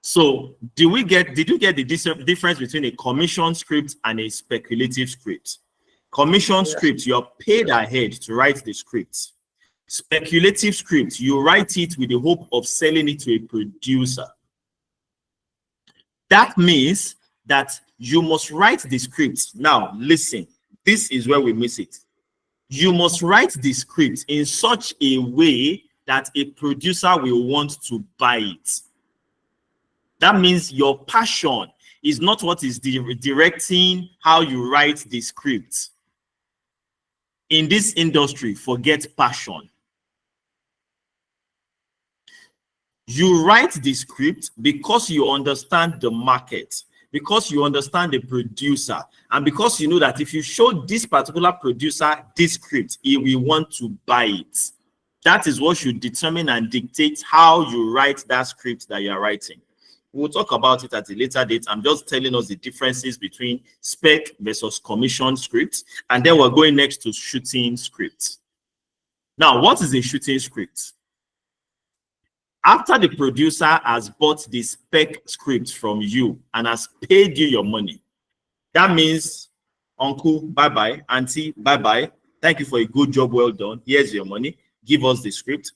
So, did you get the difference between a commission script and a speculative script? Commission script, you are paid ahead to write the script. Speculative script, you write it with the hope of selling it to a producer. That means that you must write the script. Now, listen, this is where we miss it. You must write the script in such a way that a producer will want to buy it. That means your passion is not what is directing how you write the script. In this industry, forget passion. You write the script because you understand the market, because you understand the producer, and because you know that if you show this particular producer this script, he will want to buy it. That is what should determine and dictate how you write that script that you are writing. We'll talk about it at a later date. I'm just telling us the differences between spec versus commission scripts, and then we're going next to shooting scripts. Now, what is a shooting script? After the producer has bought the spec script from you and has paid you your money, that means, uncle, bye-bye, auntie, bye-bye. Thank you for a good job, well done. Here's your money. Give us the script.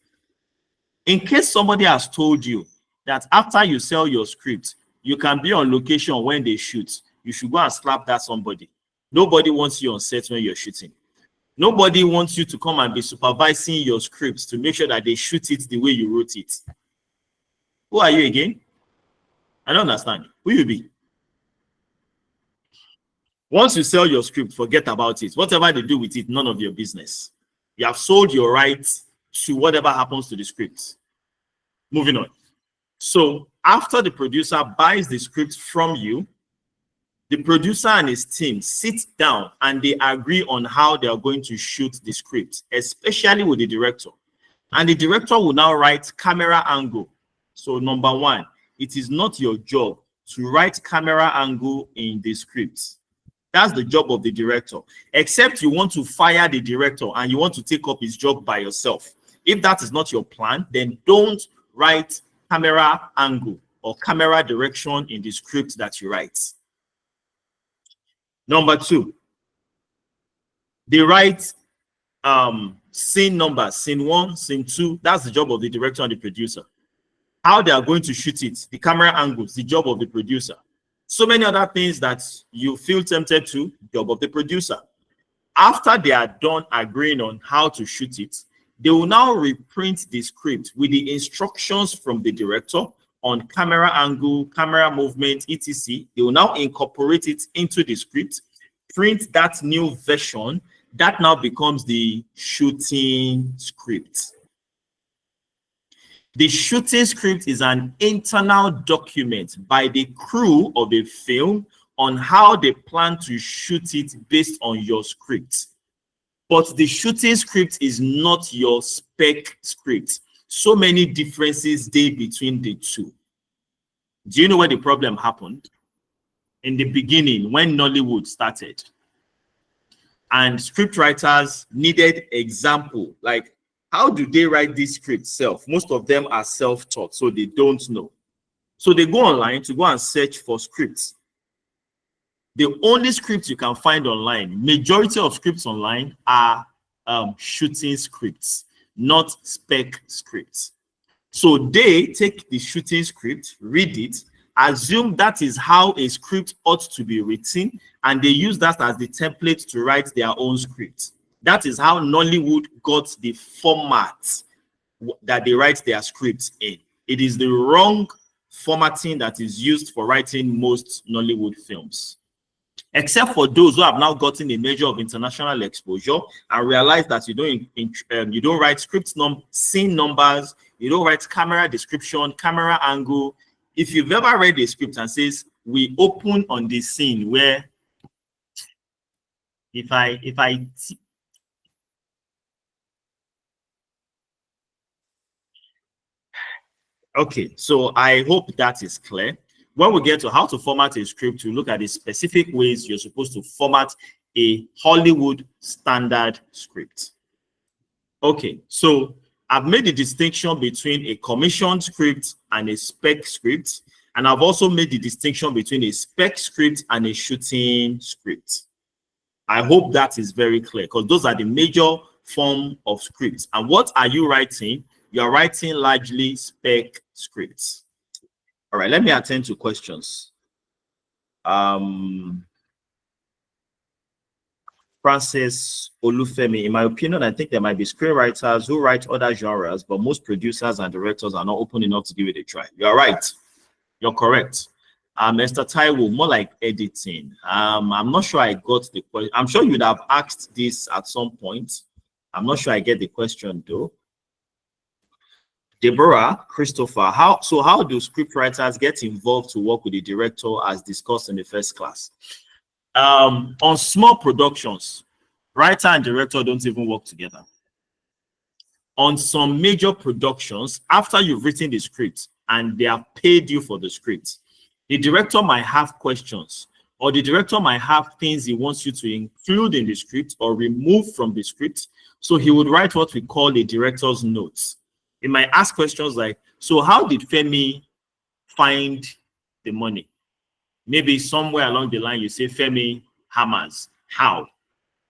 In case somebody has told you that after you sell your script, you can be on location when they shoot, you should go and slap that somebody. Nobody wants you on set when you're shooting. Nobody wants you to come and be supervising your scripts to make sure that they shoot it the way you wrote it. Who are you again? I don't understand. Who you be? Once you sell your script, forget about it. Whatever they do with it, none of your business. You have sold your rights to whatever happens to the script. Moving on. So after the producer buys the script from you, the producer and his team sit down and they agree on how they are going to shoot the script, especially with the director. And the director will now write camera angle. So number one, it is not your job to write camera angle in the script. That's the job of the director, except you want to fire the director and you want to take up his job by yourself. If that is not your plan, then don't write camera angle or camera direction in the script that you write. Number 2, they write scene numbers, scene 1, scene 2. That's the job of the director and the producer. How they are going to shoot it, the camera angles, the job of the producer. So many other things that you feel tempted to, job of the producer. After they are done agreeing on how to shoot it, they will now reprint the script with the instructions from the director on camera angle, camera movement, etc. They will now incorporate it into the script, print that new version. That now becomes the shooting script. The shooting script is an internal document by the crew of a film on how they plan to shoot it based on your script. But the shooting script is not your spec script. So many differences there between the two. Do you know where the problem happened? In the beginning, when Nollywood started, and script writers needed example, like how do they write this script self? Most of them are self-taught, so they don't know. So they go online to go and search for scripts. The only scripts you can find online, majority of scripts online are shooting scripts, not spec scripts. So they take the shooting script, read it, assume that is how a script ought to be written, and they use that as the template to write their own script. That is how Nollywood got the format that they write their scripts in. It is the wrong formatting that is used for writing most Nollywood films. Except for those who have now gotten a measure of international exposure and realize that you don't write scene numbers, you don't write camera description, camera angle. If you've ever read a script and says we open on the scene where okay, so I hope that is clear. When we get to how to format a script, you look at the specific ways you're supposed to format a Hollywood standard script. Okay, so I've made the distinction between a commissioned script and a spec script, and I've also made the distinction between a spec script and a shooting script. I hope that is very clear, because those are the major form of scripts. And what are you writing? You're writing largely spec scripts. All right, let me attend to questions. Francis Olufemi, in my opinion, I think there might be screenwriters who write other genres, but most producers and directors are not open enough to give it a try. You're right. You're correct. Esther Taiwo, more like editing. I'm not sure I got the question. I'm sure you'd have asked this at some point. I'm not sure I get the question though. Deborah, Christopher, how do scriptwriters get involved to work with the director as discussed in the first class? On small productions, writer and director don't even work together. On some major productions, after you've written the script and they have paid you for the script, the director might have questions, or the director might have things he wants you to include in the script or remove from the script. So he would write what we call a director's notes. He might ask questions like, so how did Femi find the money? Maybe somewhere along the line you say Femi hammers. How?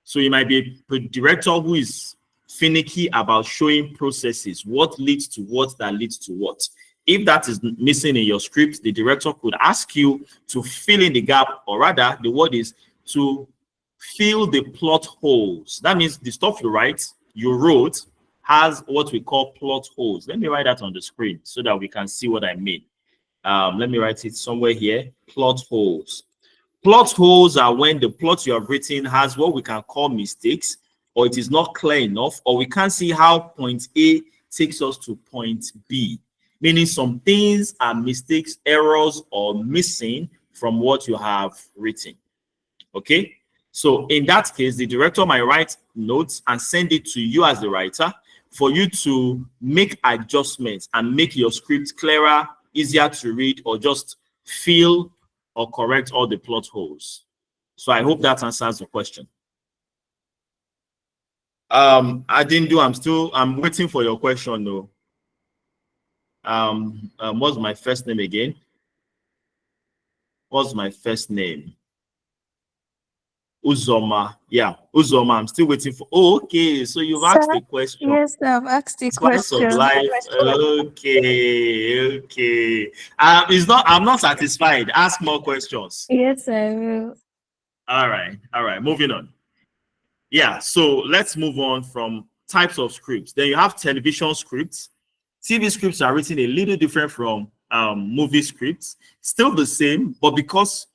So you might be a director who is finicky about showing processes, what leads to what that leads to what. If that is missing in your script, the director could ask you to fill in the gap, or rather the word is to fill the plot holes. That means the stuff you wrote has what we call plot holes. Let me write that on the screen so that we can see what I mean. Let me write it somewhere here. Plot holes. Plot holes are when the plot you have written has what we can call mistakes, or it is not clear enough, or we can't see how point A takes us to point B. Meaning some things are mistakes, errors, or missing from what you have written. Okay? So in that case, the director might write notes and send it to you as the writer for you to make adjustments and make your script clearer, easier to read, or just fill or correct all the plot holes. So I hope that answers the question. I didn't do, I'm waiting for your question though. What's my first name again? What's my first name? Uzoma. Yeah, Uzoma. I'm still waiting for. Oh, okay, so you've asked a question. Yes, I've asked a Slice of question. life. Okay, okay. It's not. I'm not satisfied. Ask more questions. Yes, I will. All right, all right. Moving on. Yeah. So let's move on from types of scripts. Then you have television scripts. TV scripts are written a little different from movie scripts. Still the same, but because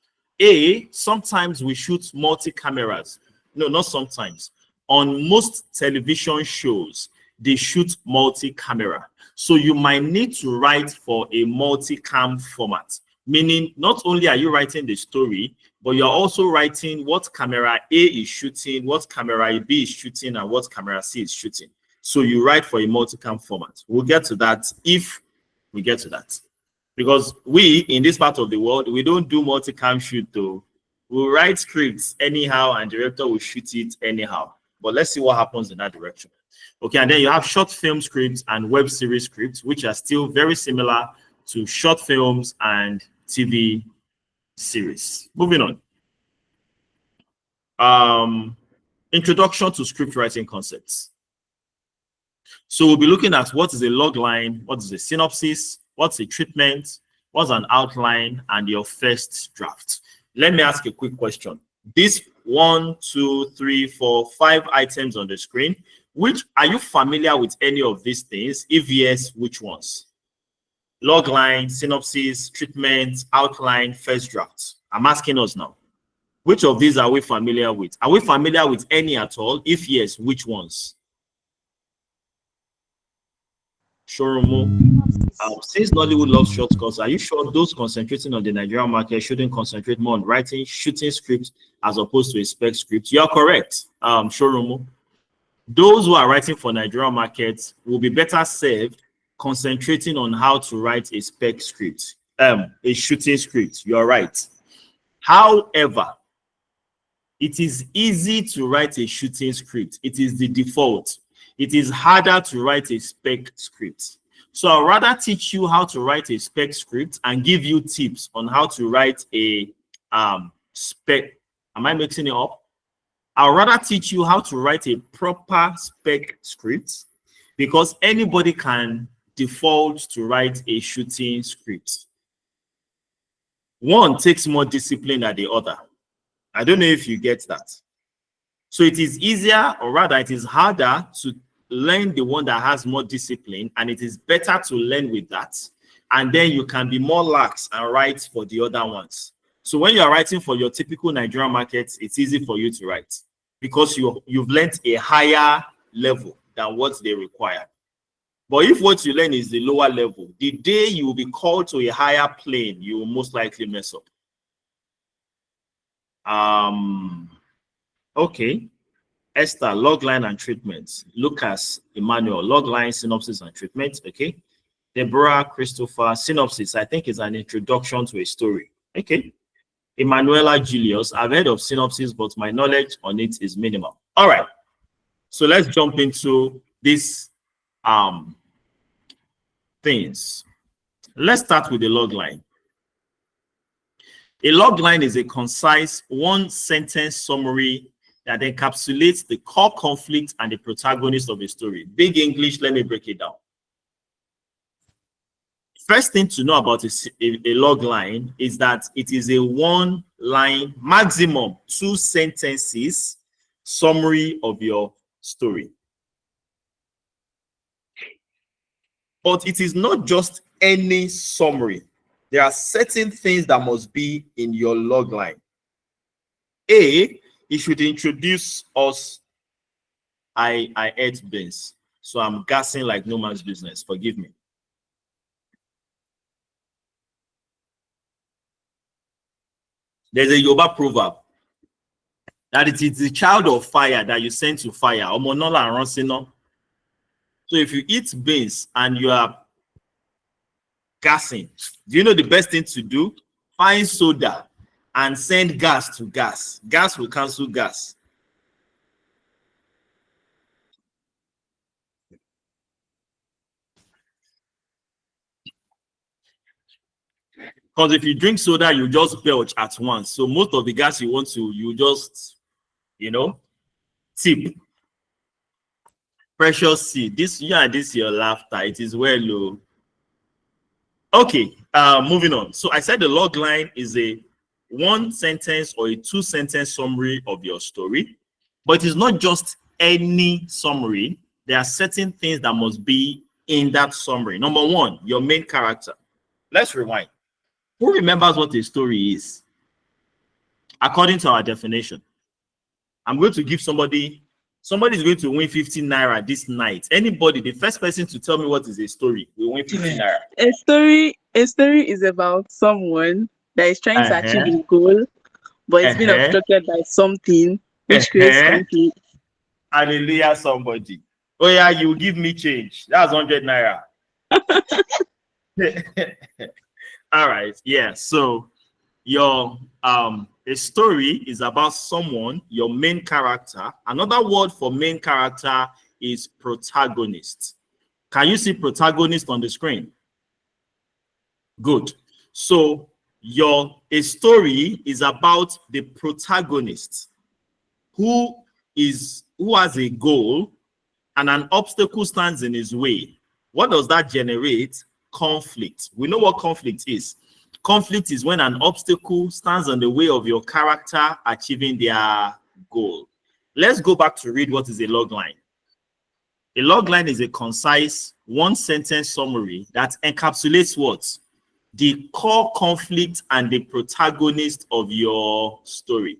sometimes we shoot multi-cameras. No, not sometimes. On most television shows, they shoot multi-camera. So you might need to write for a multi-cam format, meaning not only are you writing the story, but you're also writing what camera A is shooting, what camera B is shooting, and what camera C is shooting. So you write for a multi-cam format. We'll get to that if we get to that. Because we, in this part of the world, we don't do multi-cam shoot though. We'll write scripts anyhow and director will shoot it anyhow. But let's see what happens in that direction. Okay, and then you have short film scripts and web series scripts, which are still very similar to short films and TV series. Moving on. Introduction to script writing concepts. So we'll be looking at what is a log line, what is a synopsis, what's a treatment, what's an outline, and your first draft. Let me ask a quick question. These 1, 2, 3, 4, 5 items on the screen, are you familiar with any of these things? If yes, which ones? Log line, synopsis, treatment, outline, first draft. I'm asking us now. Which of these are we familiar with? Are we familiar with any at all? If yes, which ones? Showroom. Since Nollywood loves shortcuts, are you sure those concentrating on the Nigerian market shouldn't concentrate more on writing, shooting scripts as opposed to a spec script? You are correct, Showroom. Those who are writing for Nigerian markets will be better served concentrating on how to write a spec script, a shooting script. You are right. However, it is easy to write a shooting script. It is the default. It is harder to write a spec script. So I'd rather teach you how to write a spec script and give you tips on how to write a spec. Am I mixing it up? I'd rather teach you how to write a proper spec script because anybody can default to write a shooting script. One takes more discipline than the other. I don't know if you get that. So it is easier, or rather it is harder to learn the one that has more discipline, and it is better to learn with that. And then you can be more lax and write for the other ones. So when you are writing for your typical Nigerian markets, it's easy for you to write because you've learned a higher level than what they require. But if what you learn is the lower level, the day you will be called to a higher plane, you will most likely mess up. Okay. Esther, logline and treatments. Lucas, Emmanuel, logline, synopsis, and treatment. Okay. Deborah, Christopher, synopsis, I think is an introduction to a story. Okay. Emanuela, Julius, I've heard of synopsis, but my knowledge on it is minimal. All right. So let's jump into these things. Let's start with the logline. A logline is a concise one-sentence summary that encapsulates the core conflict and the protagonist of a story. Big English, let me break it down. First thing to know about a log line is that it is a one-line, maximum 2 sentences summary of your story. But it is not just any summary. There are certain things that must be in your log line. A, it should introduce us. I ate beans, so I'm gassing like no man's business. Forgive me. There's a Yoruba proverb that it is the child of fire that you send to fire. So if you eat beans and you are gassing, do you know the best thing to do? Find soda and send gas to gas. Gas will cancel gas. Because if you drink soda, you just belch at once. So most of the gas you want to, you just, tip. Precious seed. This your laughter. It is well low. Okay, moving on. So I said the log line is a 1 sentence or a 2 sentence summary of your story, but it's not just any summary. There are certain things that must be in that summary. Number 1, your main character. Let's rewind. Who remembers what a story is? According to our definition, I'm going to give somebody is going to win 15 naira this night. Anybody, the first person to tell me what is a story will win 15 naira. A story is about someone that is trying to achieve a goal, but it's been obstructed by something which creates conflict. Hallelujah, somebody. Oh yeah, you give me change. That's 100 naira. All right, yeah. So your a story is about someone, your main character. Another word for main character is protagonist. Can you see protagonist on the screen? Good. So a story is about the protagonist who has a goal and an obstacle stands in his way. What does that generate? Conflict. We know what conflict is. Conflict is when an obstacle stands on the way of your character achieving their goal. Let's go back to read what is a log line. A log line is a concise 1-sentence summary that encapsulates what? The core conflict and the protagonist of your story.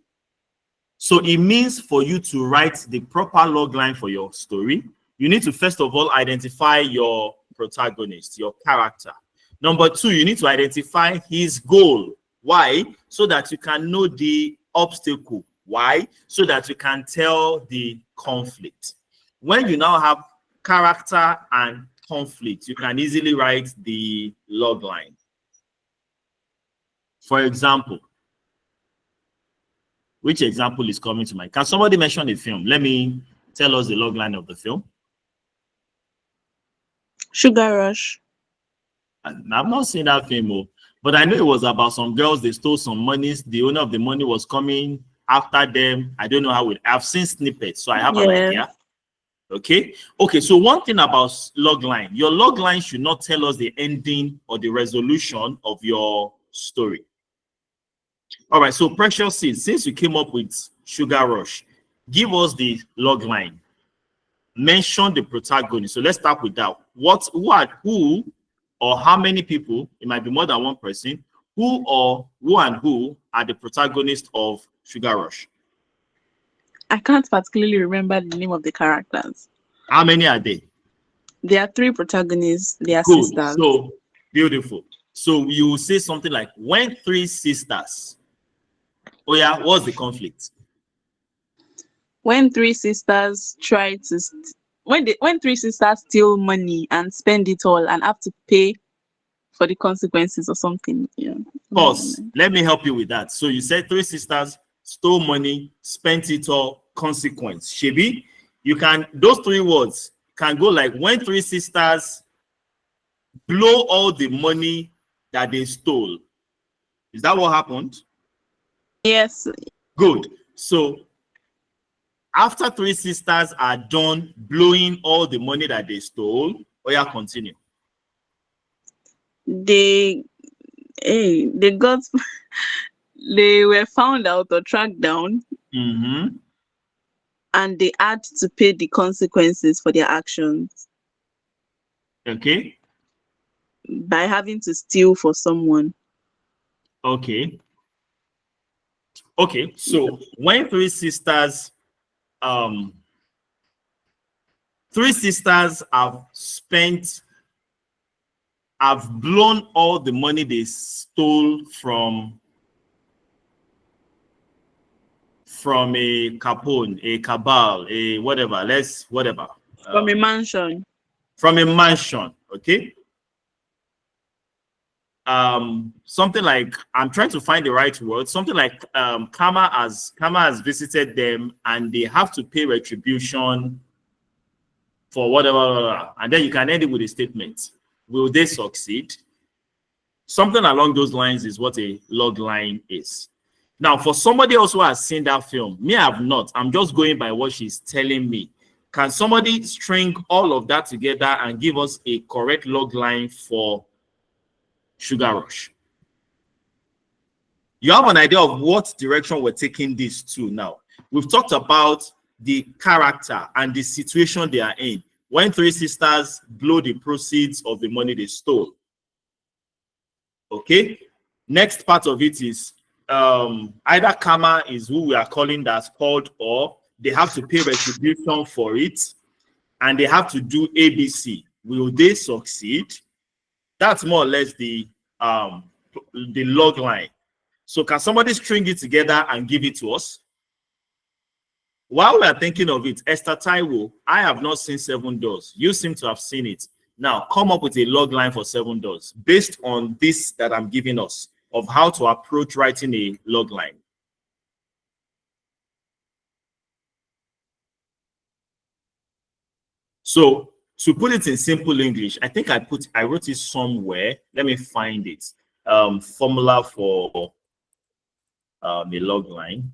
So it means for you to write the proper log line for your story, you need to first of all identify your protagonist, your character. Number 2, you need to identify his goal. Why? So that you can know the obstacle. Why? So that you can tell the conflict. When you now have character and conflict, you can easily write the log line. For example, which example is coming to mind? Can somebody mention a film? Let me tell us the log line of the film. Sugar Rush. I've not seen that film, but I know it was about some girls. They stole some money. The owner of the money was coming after them. I don't know how I've seen snippets, so I have an idea. Okay. So one thing about log line, your log line should not tell us the ending or the resolution of your story. All right. So Precious Seed, since you came up with Sugar Rush, give us the log line. Mention the protagonist. So let's start with that. Who or how many people, it might be more than one person, who are the protagonists of Sugar Rush? I can't particularly remember the name of the characters. How many are they? There are 3 protagonists. They are Good. sisters. So beautiful. So you will say something like, when 3 sisters. Oh yeah, what's the conflict? When 3 sisters try to when 3 sisters steal money and spend it all and have to pay for the consequences or something. Yeah. Pause. Let me help you with that. So you said 3 sisters stole money, spent it all, consequence. Shebi, those 3 words can go like, when 3 sisters blow all the money that they stole. Is that what happened? Yes. Good. So after 3 sisters are done blowing all the money that they stole, continue. They were found out or tracked down. Mm-hmm. And they had to pay the consequences for their actions. Okay. By having to steal for someone. Okay. So when 3 sisters have blown all the money they stole from a capone, a cabal, a whatever, from a mansion. From a mansion, okay? Something like, I'm trying to find the right word, something like karma has visited them and they have to pay retribution for whatever, and then you can end it with a statement. Will they succeed? Something along those lines is what a log line is. Now, for somebody else who has seen that film, me, I have not. I'm just going by what she's telling me. Can somebody string all of that together and give us a correct log line for Sugar Rush? You have an idea of what direction we're taking this to now. We've talked about the character and the situation they are in when three sisters blow the proceeds of the money they stole. Okay, next part of it is either karma is who we are calling that's called, or they have to pay retribution for it, and they have to do ABC. Will they succeed? That's more or less the log line. So can somebody string it together and give it to us? While we are thinking of it, Esther Taiwo, I have not seen 7 Doors. You seem to have seen it. Now, come up with a log line for 7 Doors based on this that I'm giving us of how to approach writing a log line. So, to put it in simple English, I think I wrote it somewhere. Let me find it. Formula for a log line.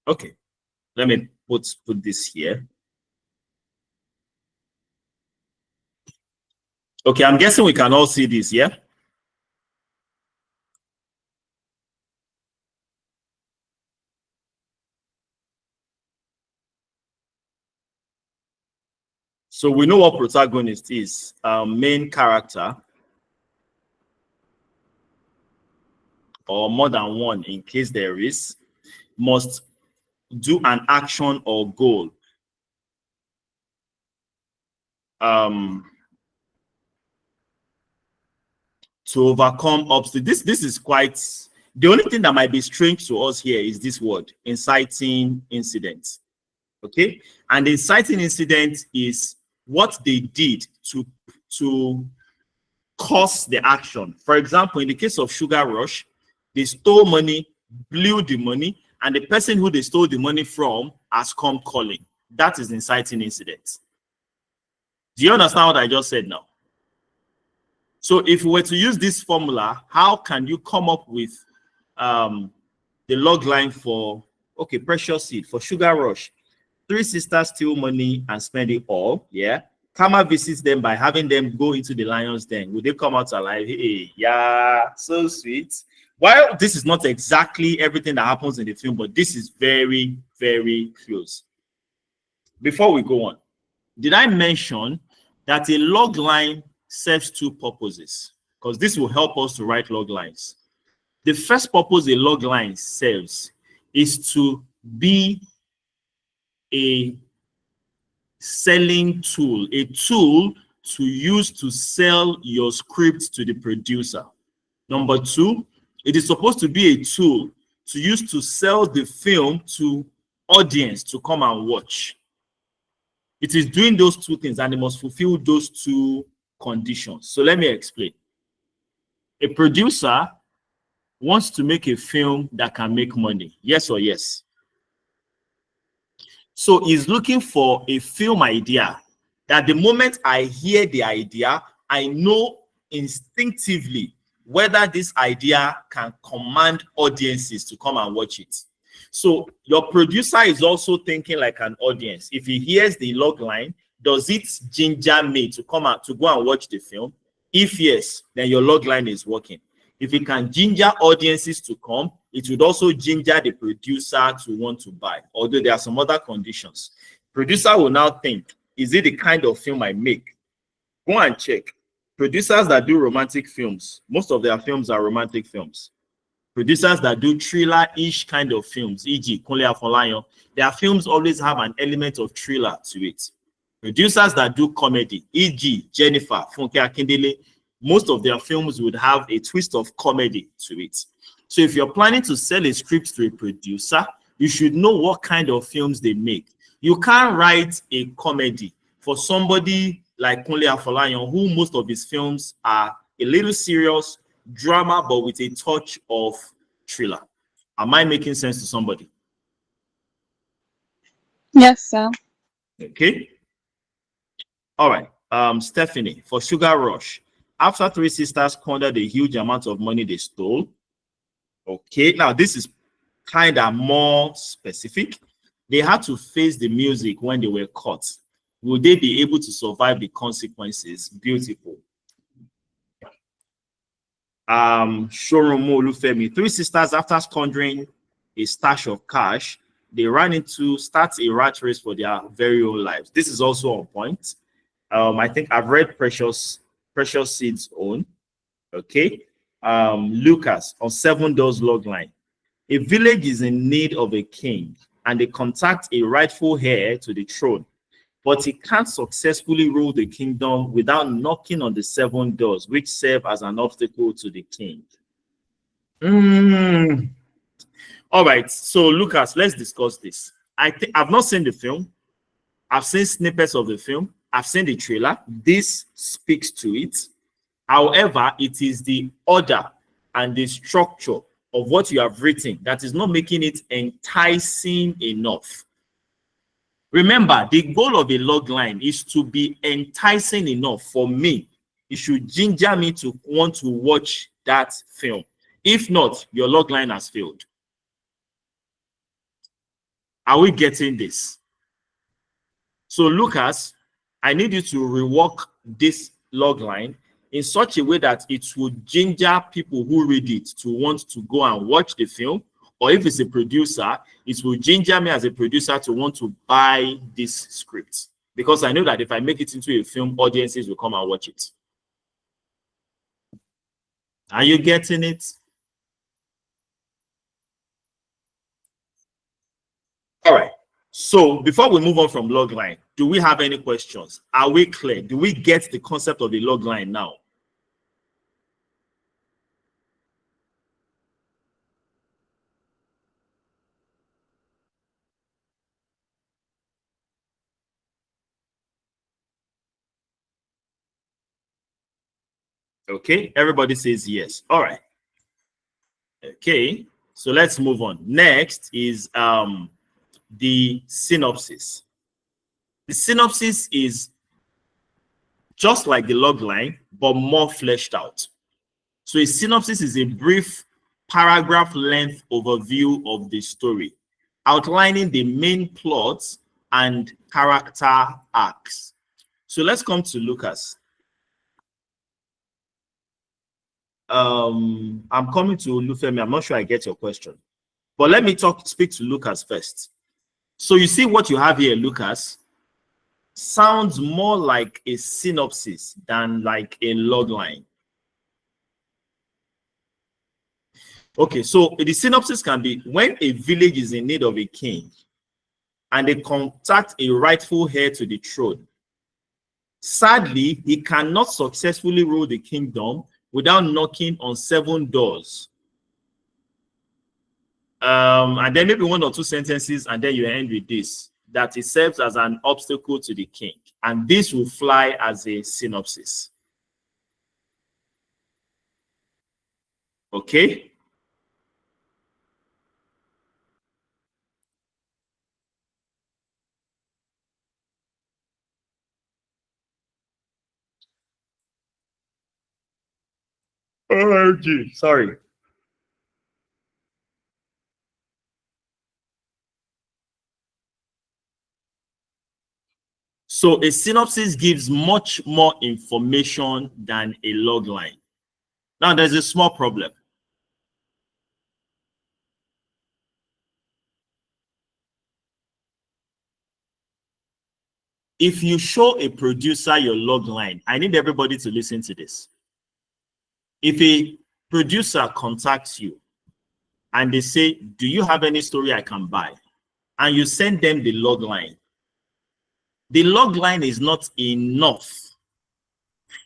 Okay, let me put this here. Okay, I'm guessing we can all see this, yeah? So we know what protagonist is. Main character, or more than one in case there is, must do an action or goal. To overcome obstacles. This is quite, the only thing that might be strange to us here is this word, inciting incident. Okay, and the inciting incident is what they did to cause the action. For example, in the case of Sugar Rush, they stole money, blew the money, and the person who they stole the money from has come calling. That is inciting incident. Do you understand what I just said now? So if we were to use this formula, how can you come up with the log line for, okay, Precious Seed, for Sugar Rush? 3 sisters steal money and spend it all, yeah? Karma visits them by having them go into the lion's den. Will they come out alive? Hey, yeah, so sweet. While this is not exactly everything that happens in the film, but this is very, very close. Before we go on, did I mention that a log line serves 2 purposes? Because this will help us to write log lines. The first purpose a log line serves is to be a selling tool, a tool to use to sell your script to the producer. Number 2, it is supposed to be a tool to use to sell the film to audience to come and watch. It is doing those 2 things, and it must fulfill those 2 conditions. So let me explain. A producer wants to make a film that can make money. Yes or yes? So he's looking for a film idea that the moment I hear the idea, I know instinctively whether this idea can command audiences to come and watch it. So your producer is also thinking like an audience. If he hears the log line, does it ginger me to come out to go and watch the film? If yes, then your log line is working. If it can ginger audiences to come, it would also ginger the producer to want to buy, although there are some other conditions. Producer will now think, is it the kind of film I make? Go and check. Producers that do romantic films, most of their films are romantic films. Producers that do thriller-ish kind of films, e.g. Kunle Afolayan, their films always have an element of thriller to it. Producers that do comedy, e.g. Jennifer, Funke Akindele, most of their films would have a twist of comedy to it. So if you're planning to sell a script to a producer, you should know what kind of films they make. You can't write a comedy for somebody like Kunle Afolayan, who most of his films are a little serious drama, but with a touch of thriller. Am I making sense to somebody? Yes, sir. Okay. All right. Stephanie, for Sugar Rush, after three sisters squandered a huge amount of money they stole. Okay, now this is kind of more specific. They had to face the music when they were caught. Will they be able to survive the consequences? Beautiful. Showroom Olufemi, three sisters, after squandering a stash of cash, they ran into start a rat race for their very own lives. This is also on point. I think I've read Precious Seed's own. Okay. Lucas on 7 Doors logline. A village is in need of a king, and they contact a rightful heir to the throne, but he can't successfully rule the kingdom without knocking on the 7 doors, which serve as an obstacle to the king. All right, so Lucas, let's discuss this. I've not seen the film. I've seen snippets of the film. I've seen the trailer. This speaks to it. However, it is the order and the structure of what you have written that is not making it enticing enough. Remember, the goal of a log line is to be enticing enough for me. It should ginger me to want to watch that film. If not, your log line has failed. Are we getting this? So, Lucas, I need you to rework this log line in such a way that it would ginger people who read it to want to go and watch the film. Or if it's a producer, it will ginger me as a producer to want to buy this script. Because I know that if I make it into a film, audiences will come and watch it. Are you getting it? All right. So before we move on from logline, do we have any questions? Are we clear? Do we get the concept of the logline now? Okay, everybody says yes. All right. Okay, so let's move on. Next is the synopsis. The synopsis is just like the log line, but more fleshed out. So a synopsis is a brief paragraph length overview of the story, outlining the main plots and character arcs. So let's come to Lucas. I'm coming to Lufemi. I'm not sure I get your question, but let me speak to Lucas first. So you see what you have here, Lucas, sounds more like a synopsis than like a log line. Okay, so the synopsis can be when a village is in need of a king and they contact a rightful heir to the throne. Sadly, he cannot successfully rule the kingdom without knocking on 7 doors. And then maybe 1 or 2 sentences, and then you end with this, that it serves as an obstacle to the king. And this will fly as a synopsis. Okay? OMG, sorry. So a synopsis gives much more information than a log line. Now there's a small problem. If you show a producer your log line, I need everybody to listen to this. If a producer contacts you and they say, do you have any story I can buy? And you send them the log line is not enough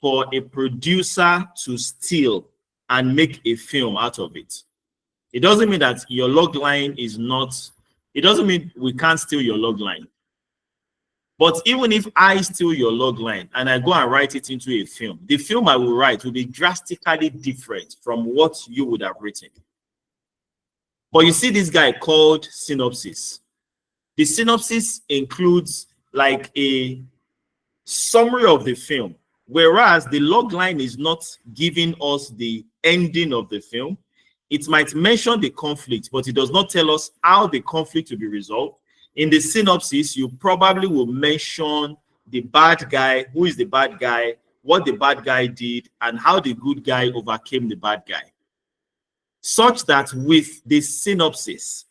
for a producer to steal and make a film out of it. It doesn't mean that your log line is not, it doesn't mean we can't steal your log line. But even if I steal your log line and I go and write it into a film, the film I will write will be drastically different from what you would have written. But you see this guy called synopsis. The synopsis includes like a summary of the film, whereas the log line is not giving us the ending of the film. It might mention the conflict, but it does not tell us how the conflict will be resolved. In the synopsis, you probably will mention the bad guy, who is the bad guy, what the bad guy did, and how the good guy overcame the bad guy. Such that with the synopsis,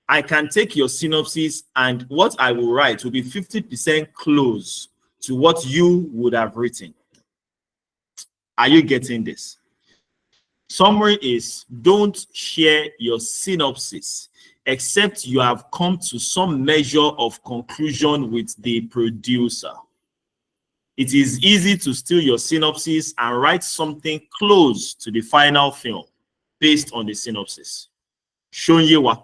I can take your synopsis and what I will write will be 50% close to what you would have written. Are you getting this? Summary is, don't share your synopsis except you have come to some measure of conclusion with the producer. It is easy to steal your synopsis and write something close to the final film based on the synopsis. Shonyewa.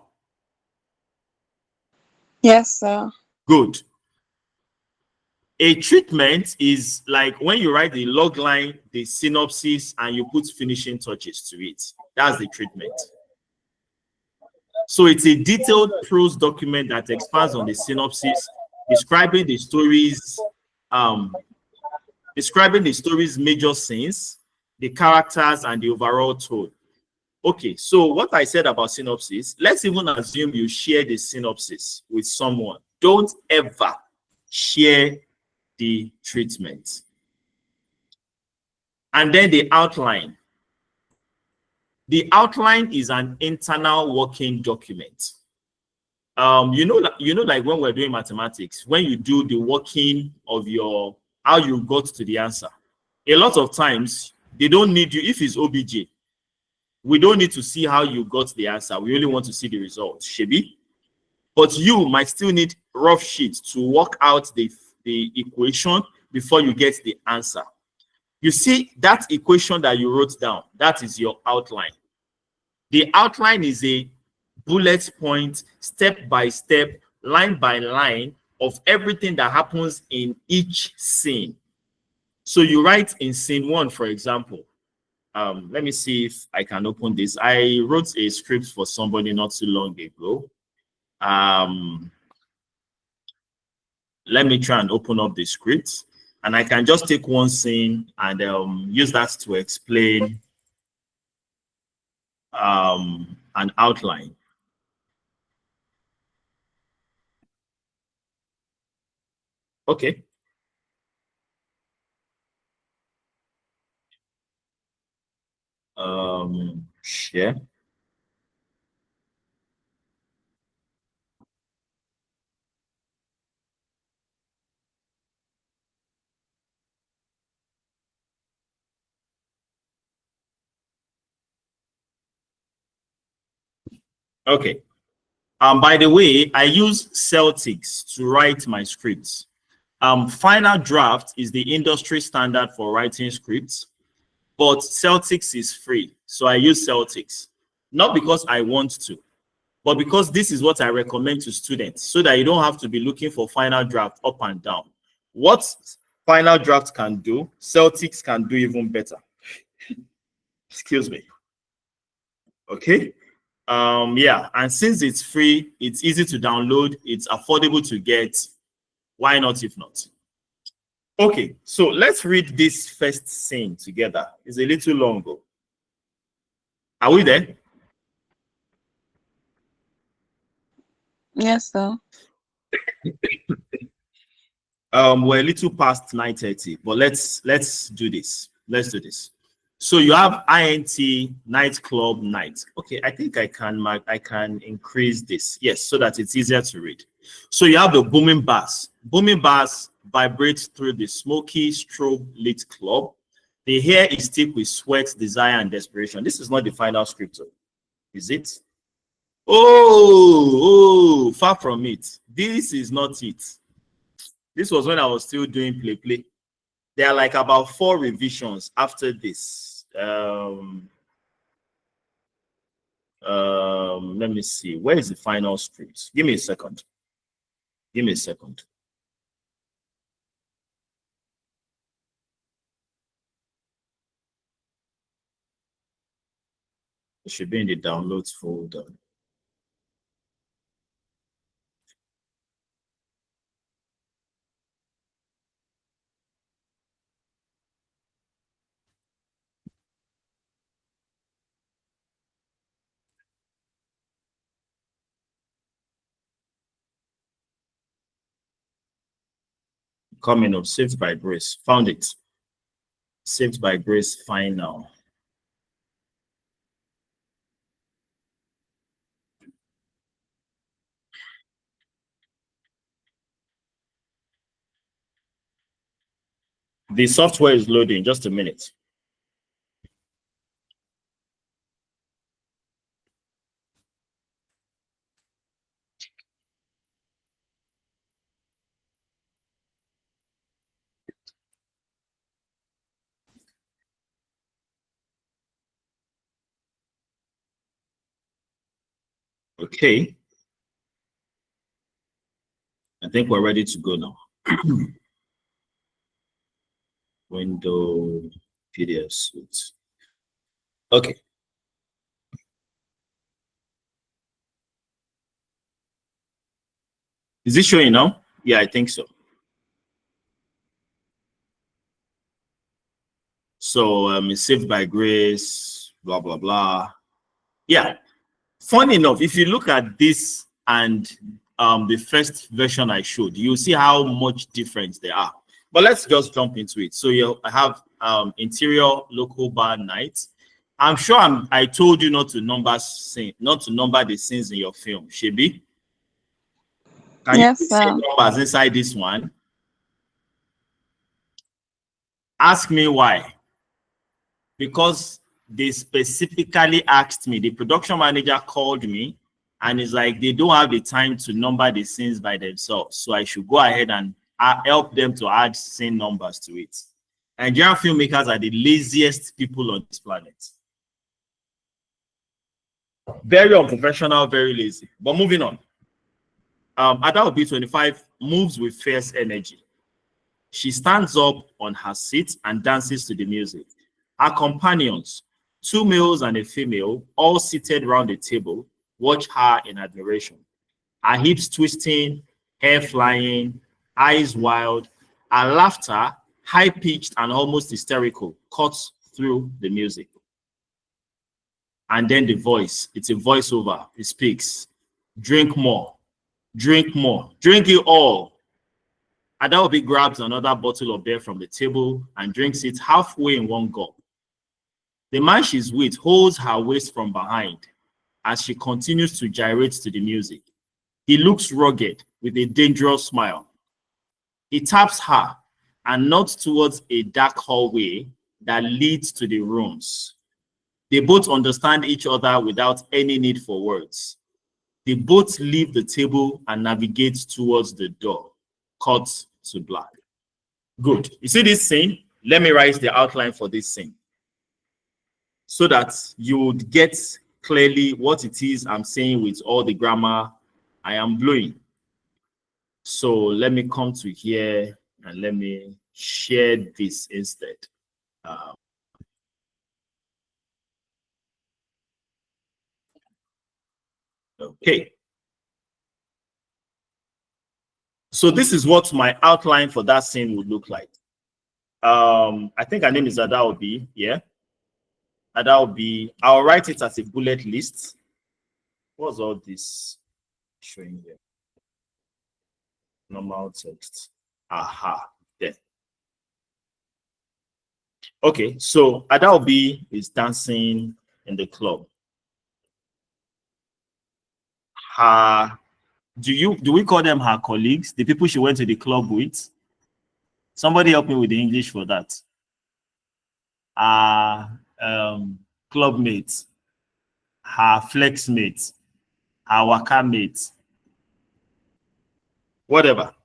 Yes, sir. Good. A treatment is like when you write the log line, the synopsis, and you put finishing touches to it. That's the treatment. So it's a detailed prose document that expands on the synopsis, describing the story's major scenes, the characters, and the overall tone. Okay, so what I said about synopsis, let's even assume you share the synopsis with someone. Don't ever share the treatment. And then the outline. The outline is an internal working document. You know, like when we're doing mathematics, when you do the working of your, how you got to the answer, a lot of times they don't need you. If it's OBJ, we don't need to see how you got the answer. We only want to see the result, Shebi. But you might still need rough sheets to work out the equation before you get the answer. You see that equation that you wrote down, that is your outline. The outline is a bullet point, step by step, line by line of everything that happens in each scene. So you write in scene 1, for example. Let me see if I can open this. I wrote a script for somebody not too long ago. Let me try and open up the script, and I can just take one scene and use that to explain an outline. Okay. Share. Okay. By the way, I use Celtics to write my scripts. Final Draft is the industry standard for writing scripts, but Celtics is free. So I use Celtics, not because I want to, but because this is what I recommend to students so that you don't have to be looking for Final Draft up and down. What Final Draft can do, Celtics can do even better. Excuse me. Okay. Yeah, and since it's free, it's easy to download, it's affordable to get. Why not if not? Okay, so let's read this first scene together. It's a little longer. Are we there? Yes, sir. We're a little past 9:30, but let's do this. Let's do this. So you have INT nightclub night. Okay, I think I can increase this. Yes, so that it's easier to read. So you have the booming bass. Booming bass vibrates through the smoky strobe lit club. The hair is thick with sweat, desire, and desperation. This is not the final script, is it? Oh, far from it. This is not it. This was when I was still doing play. There are like about 4 revisions after this. Let me see. Where is the final script? Give me a second. Give me a second. It should be in the downloads folder. Coming up, Saved by Grace. Found it. Saved by Grace final. The software is loading. Just a minute. Okay. I think we're ready to go now. Window PDF suite. Okay. Is it showing now? Yeah, I think so. So it's Saved by Grace, blah, blah, blah. Yeah. Funny enough, if you look at this and the first version I showed, you'll see how much difference there are. But let's just jump into it. So you have interior local bar night. I'm sure I told you not to number the scenes in your film, Shebi. Can you see numbers inside this one? Ask me why. Because they specifically asked me, the production manager called me and it's like they don't have the time to number the scenes by themselves. So I should go ahead and help them to add scene numbers to it. Nigerian filmmakers are the laziest people on this planet. Very unprofessional, very lazy. But moving on. Adenle B25 moves with fierce energy. She stands up on her seat and dances to the music. Her companions, 2 males and a female, all seated round the table, watch her in admiration. Her hips twisting, hair flying, eyes wild, her laughter, high-pitched and almost hysterical, cuts through the music. And then the voice, it's a voiceover, it speaks. Drink more, drink more, drink it all. Adenle grabs another bottle of beer from the table and drinks it halfway in one gulp. The man she's with holds her waist from behind as she continues to gyrate to the music. He looks rugged with a dangerous smile. He taps her and nods towards a dark hallway that leads to the rooms. They both understand each other without any need for words. They both leave the table and navigate towards the door. Cut to black. Good. You see this scene? Let me write the outline for this scene so that you would get clearly what it is I'm saying with all the grammar I am blowing. So let me come to here and let me share this instead. Okay. So this is what my outline for that scene would look like. I think her name is Adenle, yeah. Adenle, I'll write it as a bullet list. What's all this showing here? Normal text. Aha, there. Okay, so Adenle is dancing in the club. Do we call them her colleagues, the people she went to the club with? Somebody help me with the English for that. Club mates, her flex mates, her waka mates, whatever.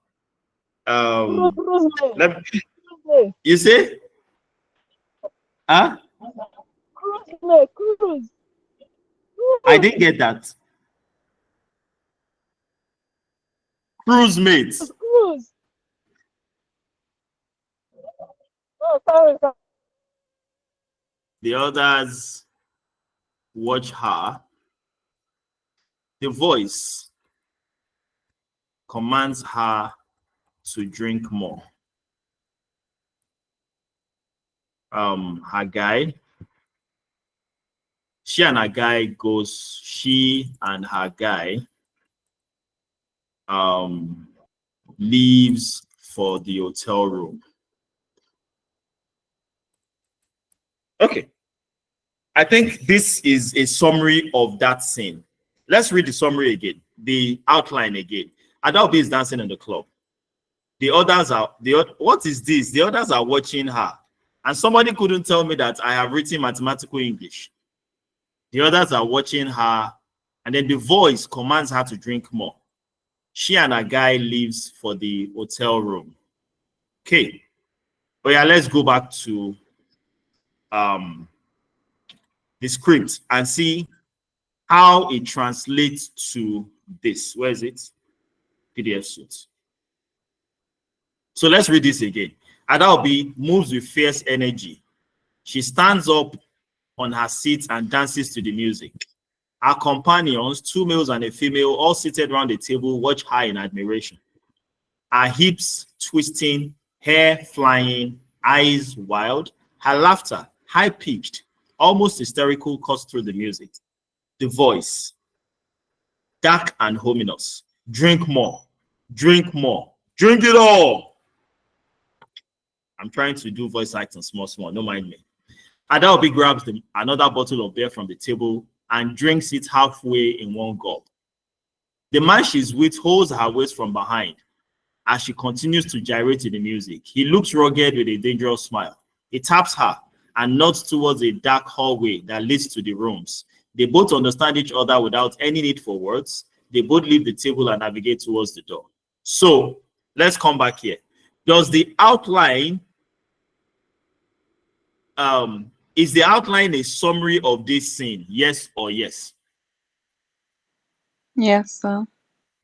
You say? Huh? Cruise. I didn't get that. Cruise mates. Cruise. Oh, sorry. The others watch her, the voice commands her to drink more. Her guy, she and her guy leaves for the hotel room. Okay. I think this is a summary of that scene. Let's read the summary again, the outline again. Adenle is dancing in the club. The others are what is this? The others are watching her. And somebody couldn't tell me that I have written mathematical English. The others are watching her, and then the voice commands her to drink more. She and a guy leaves for the hotel room. Okay. But yeah, let's go back to the script and see how it translates to this. Where is it? PDF suit. So let's read this again. Adenle moves with fierce energy. She stands up on her seat and dances to the music. Her companions, 2 males and a female, all seated around the table, watch her in admiration. Her hips twisting, hair flying, eyes wild. Her laughter, high-pitched, almost hysterical, cuts through the music. The voice, dark and ominous. Drink more, drink it all. I'm trying to do voice acting small, don't mind me. Adenle grabs another bottle of beer from the table and drinks it halfway in one gulp. The man she's with holds her waist from behind as she continues to gyrate to the music. He looks rugged with a dangerous smile. He taps her and nods towards a dark hallway that leads to the rooms. They both understand each other without any need for words. They both leave the table and navigate towards the door. So let's come back here. Does the outline is the outline a summary of this scene? Yes or yes? Yes, sir.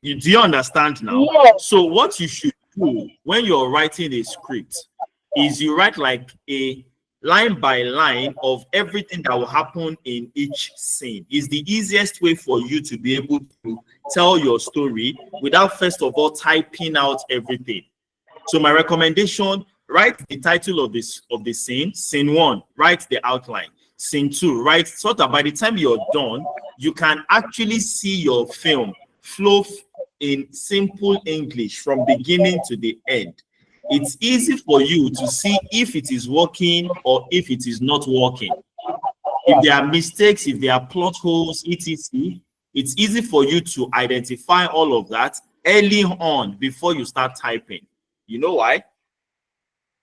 Do you understand now? Yes. So what you should do when you're writing a script is you write like a line by line of everything that will happen in each scene. Is the easiest way for you to be able to tell your story without first of all typing out everything. So my recommendation, write the title of the scene. Scene 1, write the outline. Scene 2, write so that by the time you're done, you can actually see your film flow in simple English from beginning to the end. It's easy for you to see if it is working or if it is not working. If there are mistakes, if there are plot holes, etc., it's easy for you to identify all of that early on before you start typing. You know why?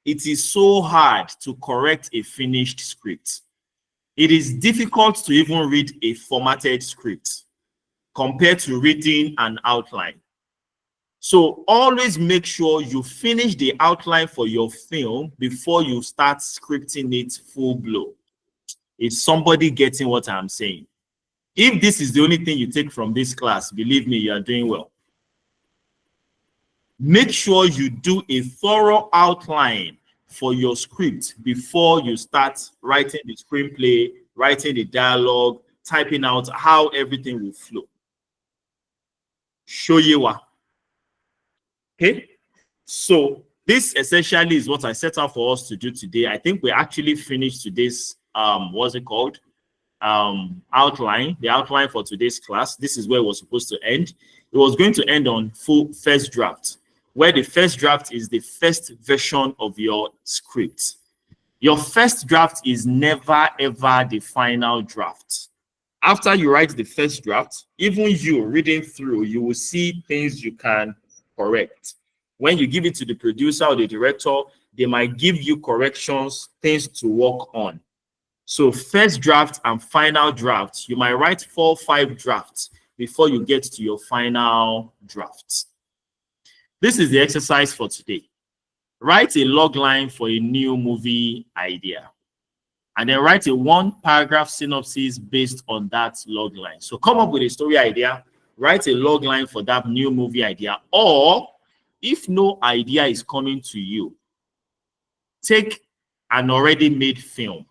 It is so hard to correct a finished script. It is difficult to even read a formatted script compared to reading an outline. So always make sure you finish the outline for your film before you start scripting it full blow. Is somebody getting what I'm saying? If this is the only thing you take from this class, believe me, you are doing well. Make sure you do a thorough outline for your script before you start writing the screenplay, writing the dialogue, typing out how everything will flow. Show you what. Okay, so this essentially is what I set out for us to do today. I think we actually finished today's what's it called? Outline, the outline for today's class. This is where it was supposed to end. It was going to end on full first draft, where the first draft is the first version of your script. Your first draft is never ever the final draft. After you write the first draft, even you reading through, you will see things you can correct. When you give it to the producer or the director, they might give you corrections, things to work on. So first draft and final draft, you might write 4 or 5 drafts before you get to your final draft. This is the exercise for today. Write a log line for a new movie idea, and then write a 1-paragraph synopsis based on that log line. So come up with a story idea, write a log line for that new movie idea, or if no idea is coming to you, take an already made film.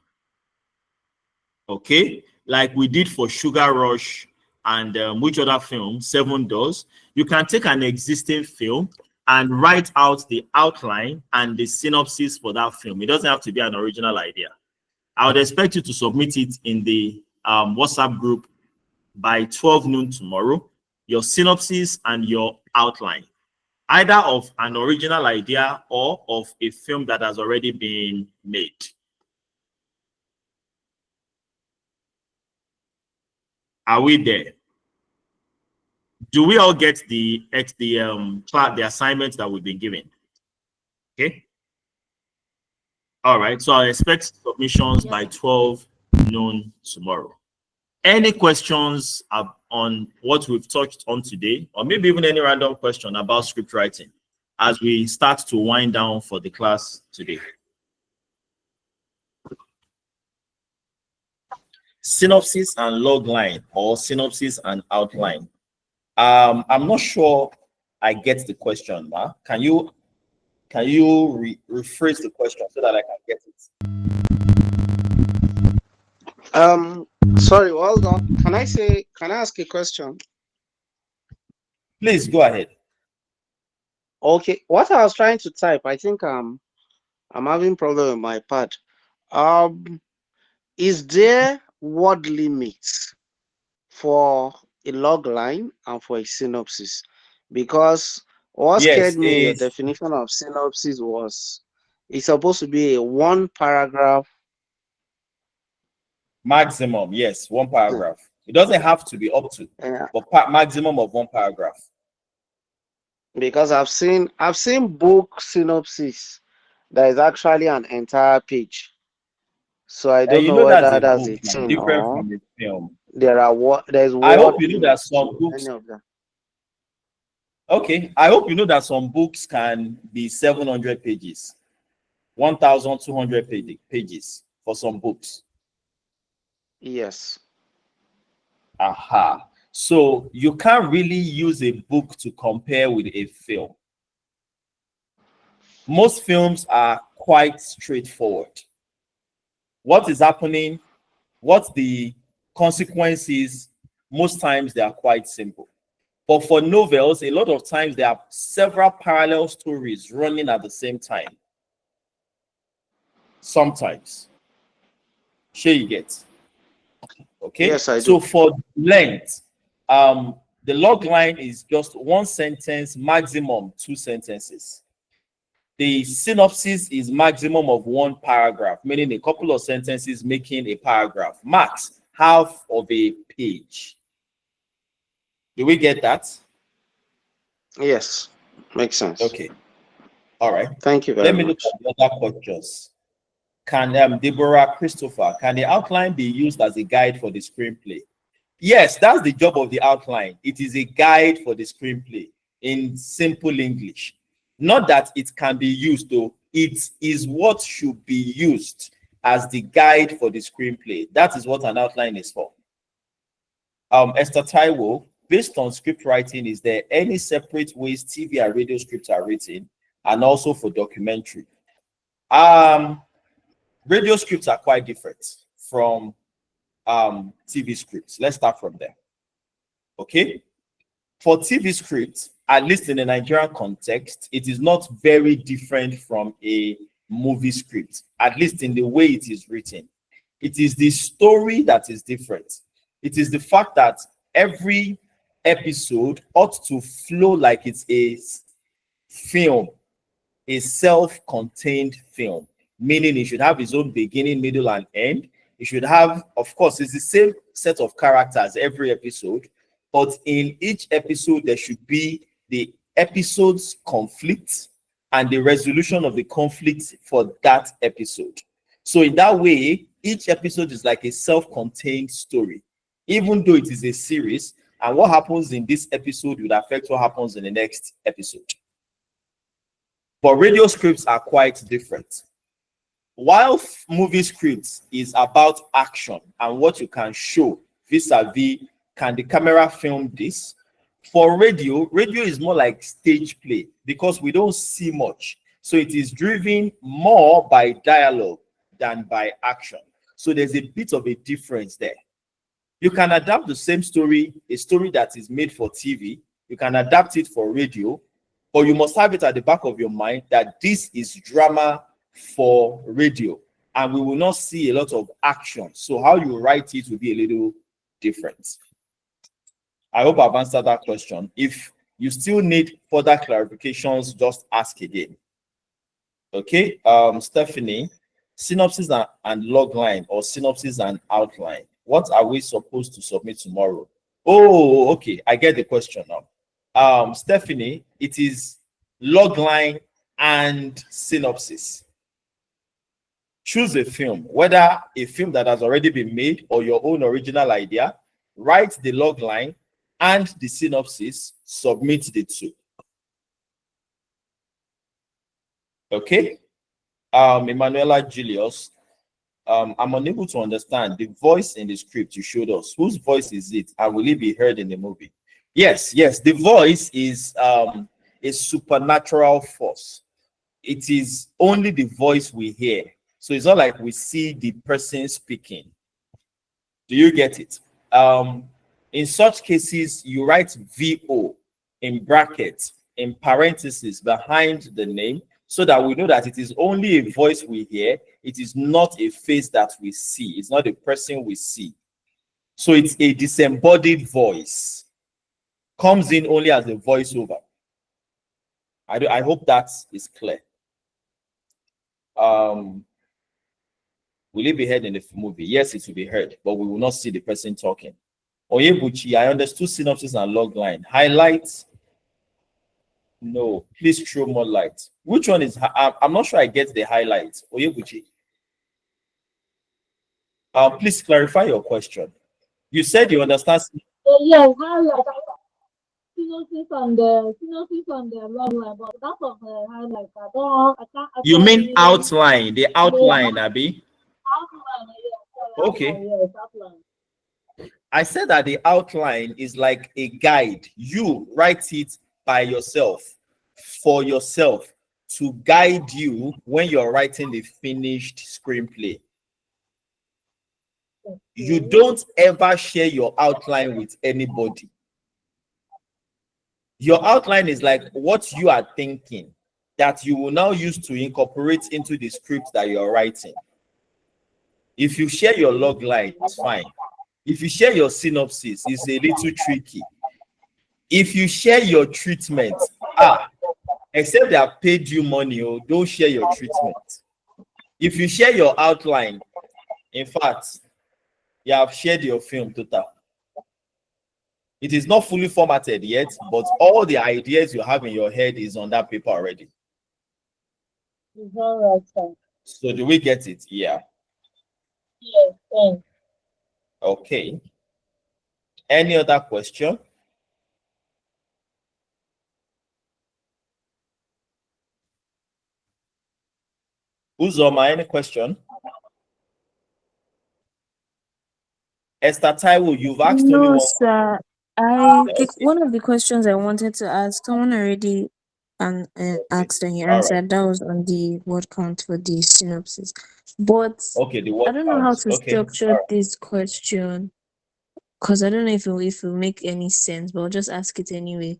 Okay, like we did for Sugar Rush and which other film, Seven Doors, you can take an existing film and write out the outline and the synopsis for that film. It doesn't have to be an original idea. I would expect you to submit it in the WhatsApp group by 12 noon tomorrow, your synopsis and your outline, either of an original idea or of a film that has already been made. Are we there? Do we all get the assignments that we've been given? Okay. All right. So I expect submissions by 12 noon tomorrow. Any questions on what we've touched on today, or maybe even any random question about script writing as we start to wind down for the class today? Synopsis and logline, or synopsis and outline. I'm not sure I get the question, Ma. Can you rephrase the question so that I can get it? Sorry, hold on. Can I ask a question? Please go ahead. Okay, what I was trying to type, I think I'm having problem with my pad. Is there word limits for a log line and for a synopsis? Because what scared me in your definition of synopsis was it's supposed to be a one paragraph maximum. Yes, one paragraph. It doesn't have to be up to, but maximum of one paragraph. Because I've seen book synopsis that is actually an entire page. So I don't know whether that's a thing different or from a film. There's I hope you know that some books. Any of them. Okay, I hope you know that some books can be 700 pages, 1,200 pages for some books. Yes. Aha. So you can't really use a book to compare with a film. Most films are quite straightforward. What is happening, what the consequences, most times they are quite simple. But for novels, a lot of times there are several parallel stories running at the same time. Sometimes. Sure you get. Okay. Yes, I do. So for length, the log line is just one sentence, maximum 2 sentences. The synopsis is maximum of 1 paragraph, meaning a couple of sentences making a paragraph, max half of a page. Do we get that? Yes, makes sense. Okay. All right. Thank you very much. Let me look at the other questions. Can Deborah Christopher, can the outline be used as a guide for the screenplay? Yes, that's the job of the outline. It is a guide for the screenplay in simple English. Not that it can be used, though. It is what should be used as the guide for the screenplay. That is what an outline is for. Esther Taiwo, based on script writing, is there any separate ways TV and radio scripts are written, and also for documentary? Radio scripts are quite different from TV scripts. Let's start from there. Okay. For TV scripts, at least in the Nigerian context, it is not very different from a movie script, at least in the way it is written. It is the story that is different. It is the fact that every episode ought to flow like it's a film, a self-contained film, meaning it should have its own beginning, middle, and end. It should have, of course, it's the same set of characters every episode, but in each episode, there should be the episode's conflict and the resolution of the conflict for that episode. So in that way, each episode is like a self-contained story, even though it is a series, and what happens in this episode would affect what happens in the next episode. But radio scripts are quite different. While movie scripts is about action and what you can show vis-a-vis, can the camera film this? For radio is more like stage play because we don't see much. So it is driven more by dialogue than by action. So there's a bit of a difference there. You can adapt the same story, a story that is made for TV. You can adapt it for radio, but you must have it at the back of your mind that this is drama for radio, and we will not see a lot of action. So how you write it will be a little different. I hope I've answered that question. If you still need further clarifications, just ask again. Okay, Stephanie, synopsis and log line, or synopsis and outline. What are we supposed to submit tomorrow? Oh, okay, I get the question now. Stephanie, it is log line and synopsis. Choose a film, whether a film that has already been made or your own original idea. Write the log line and the synopsis, submit the two. Okay. Emanuela Julius, I'm unable to understand the voice in the script you showed us. Whose voice is it, and will it be heard in the movie? Yes, the voice is a supernatural force. It is only the voice we hear. So it's not like we see the person speaking. Do you get it? In such cases, you write VO in brackets, in parentheses behind the name, so that we know that it is only a voice we hear. It is not a face that we see. It's not a person we see. So it's a disembodied voice. Comes in only as a voiceover. I hope that is clear. Will it be heard in the movie? Yes, it will be heard, but we will not see the person talking. Oyebuchi, I understood synopsis and log line. Highlights? No, please throw more light. Which one is? I'm not sure I get the highlights. Oyebuchi, please clarify your question. You said you understand. Yes, highlight. Synopsis on the log line, but that's of the highlight. You mean outline? The outline, Abby? Outline, yes. Okay. Yes, outline. I said that the outline is like a guide. You write it by yourself, for yourself, to guide you when you're writing the finished screenplay. Okay. You don't ever share your outline with anybody. Your outline is like what you are thinking that you will now use to incorporate into the script that you're writing. If you share your log line, it's fine. If you share your synopsis, it's a little tricky. If you share your treatment, except they have paid you money, don't share your treatment. If you share your outline, in fact, you have shared your film total. It is not fully formatted yet, but all the ideas you have in your head is on that paper already. So do we get it? Yeah. Yes, thanks. Okay. Any other question? Uzoma, any question? Esther Taiwo, you've asked only one. No, sir. One of the questions I wanted to ask, someone already asked and you answered. That was on the word count for the synopsis. But okay, the word I don't know how to structure this question, because I don't know if it will make any sense, but I'll just ask it anyway.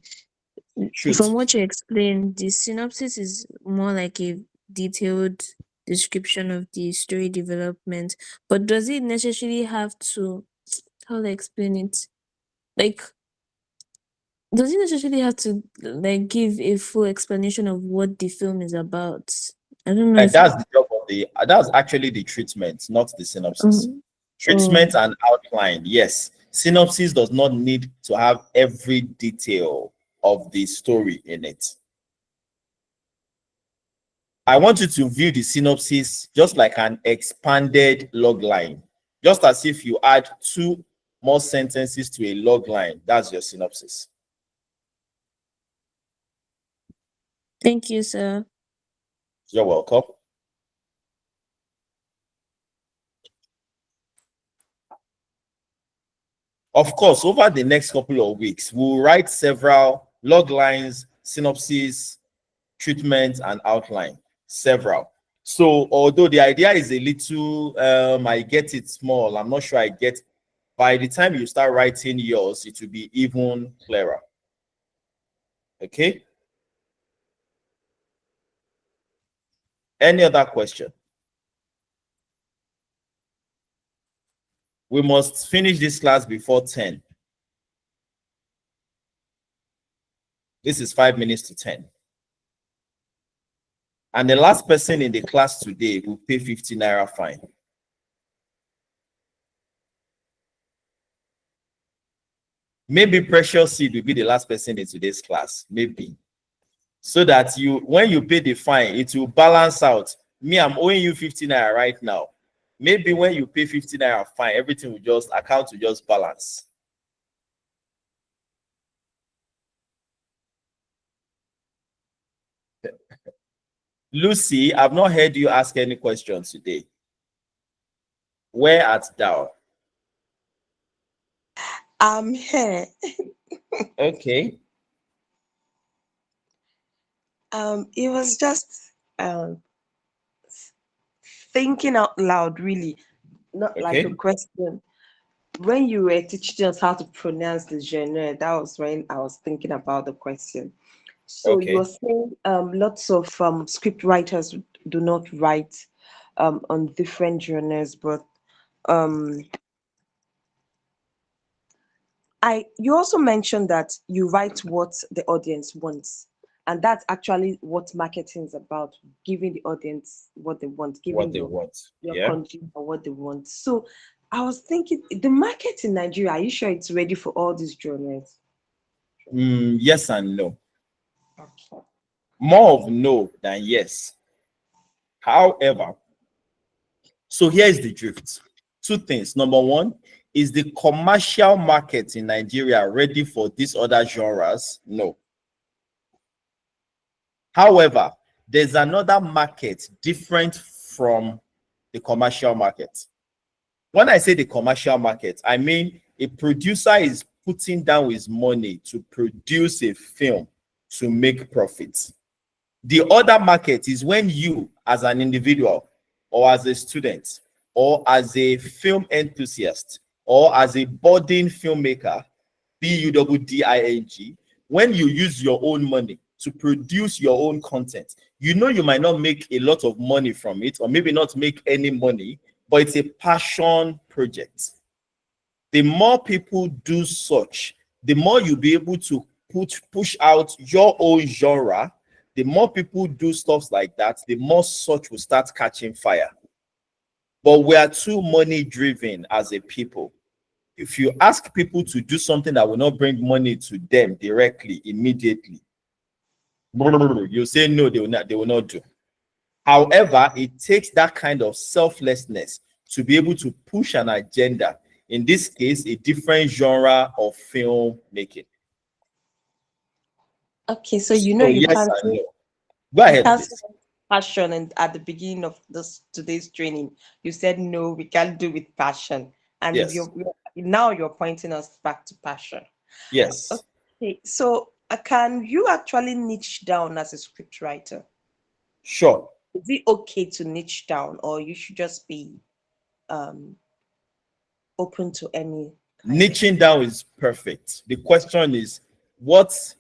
Shoot. From what you explained, the synopsis is more like a detailed description of the story development, but does it necessarily have to, how do I explain it? Like, does it necessarily have to like give a full explanation of what the film is about? I don't know. And that's the job of the. That's actually the treatment, not the synopsis. Treatment and outline, yes. Synopsis does not need to have every detail of the story in it. I want you to view the synopsis just like an expanded log line, just as if you add 2 more sentences to a log line. That's your synopsis. Thank you, sir. You're welcome. Of course, over the next couple of weeks, we'll write several log lines, synopsis, treatment, and outline. Several. So although the idea is a little, I get it small, I'm not sure I get By the time you start writing yours, it will be even clearer. Okay? Any other question? We must finish this class before 10. This is 5 minutes to 10. And the last person in the class today will pay 50 naira fine. Maybe Precious Seed will be the last person in today's class. Maybe. So that you, when you pay the fine, it will balance out. Me, I'm owing you 50 naira right now. Maybe when you pay 50 naira fine, everything will just, account will just balance. Lucy, I've not heard you ask any questions today. Where art thou? I'm here. Okay. It was just thinking out loud, really, not like a question. When you were teaching us how to pronounce the genre, that was when I was thinking about the question. So you're saying lots of script writers do not write on different genres, but you also mentioned that you write what the audience wants, and that's actually what marketing is about: giving the audience what they want, giving your consumer what they want. So I was thinking, the market in Nigeria, are you sure it's ready for all these genres? Yes and no. Okay. More of no than yes. However, so here is the drift. Two things. Number one, is the commercial market in Nigeria ready for these other genres? No. However, there's another market different from the commercial market. When I say the commercial market, I mean a producer is putting down his money to produce a film to make profits. The other market is when you, as an individual, or as a student, or as a film enthusiast, or as a budding filmmaker, BUDDING, when you use your own money to produce your own content, you know you might not make a lot of money from it, or maybe not make any money, but it's a passion project. The more people do such, the more you'll be able to push out your own genre. The more people do stuff like that, the more such will start catching fire. But we are too money driven as a people. If you ask people to do something that will not bring money to them directly, immediately, you say no, they will not do. However, it takes that kind of selflessness to be able to push an agenda. In this case, a different genre of film making. Okay, so you know you yes, can't I know. Go ahead, please. Passion, and at the beginning of today's training, you said no, we can't do with passion. And yes. Now you're pointing us back to passion. Yes. Okay, so can you actually niche down as a script writer? Sure. Is it okay to niche down, or you should just be open to any? Niching down is perfect. The question is, what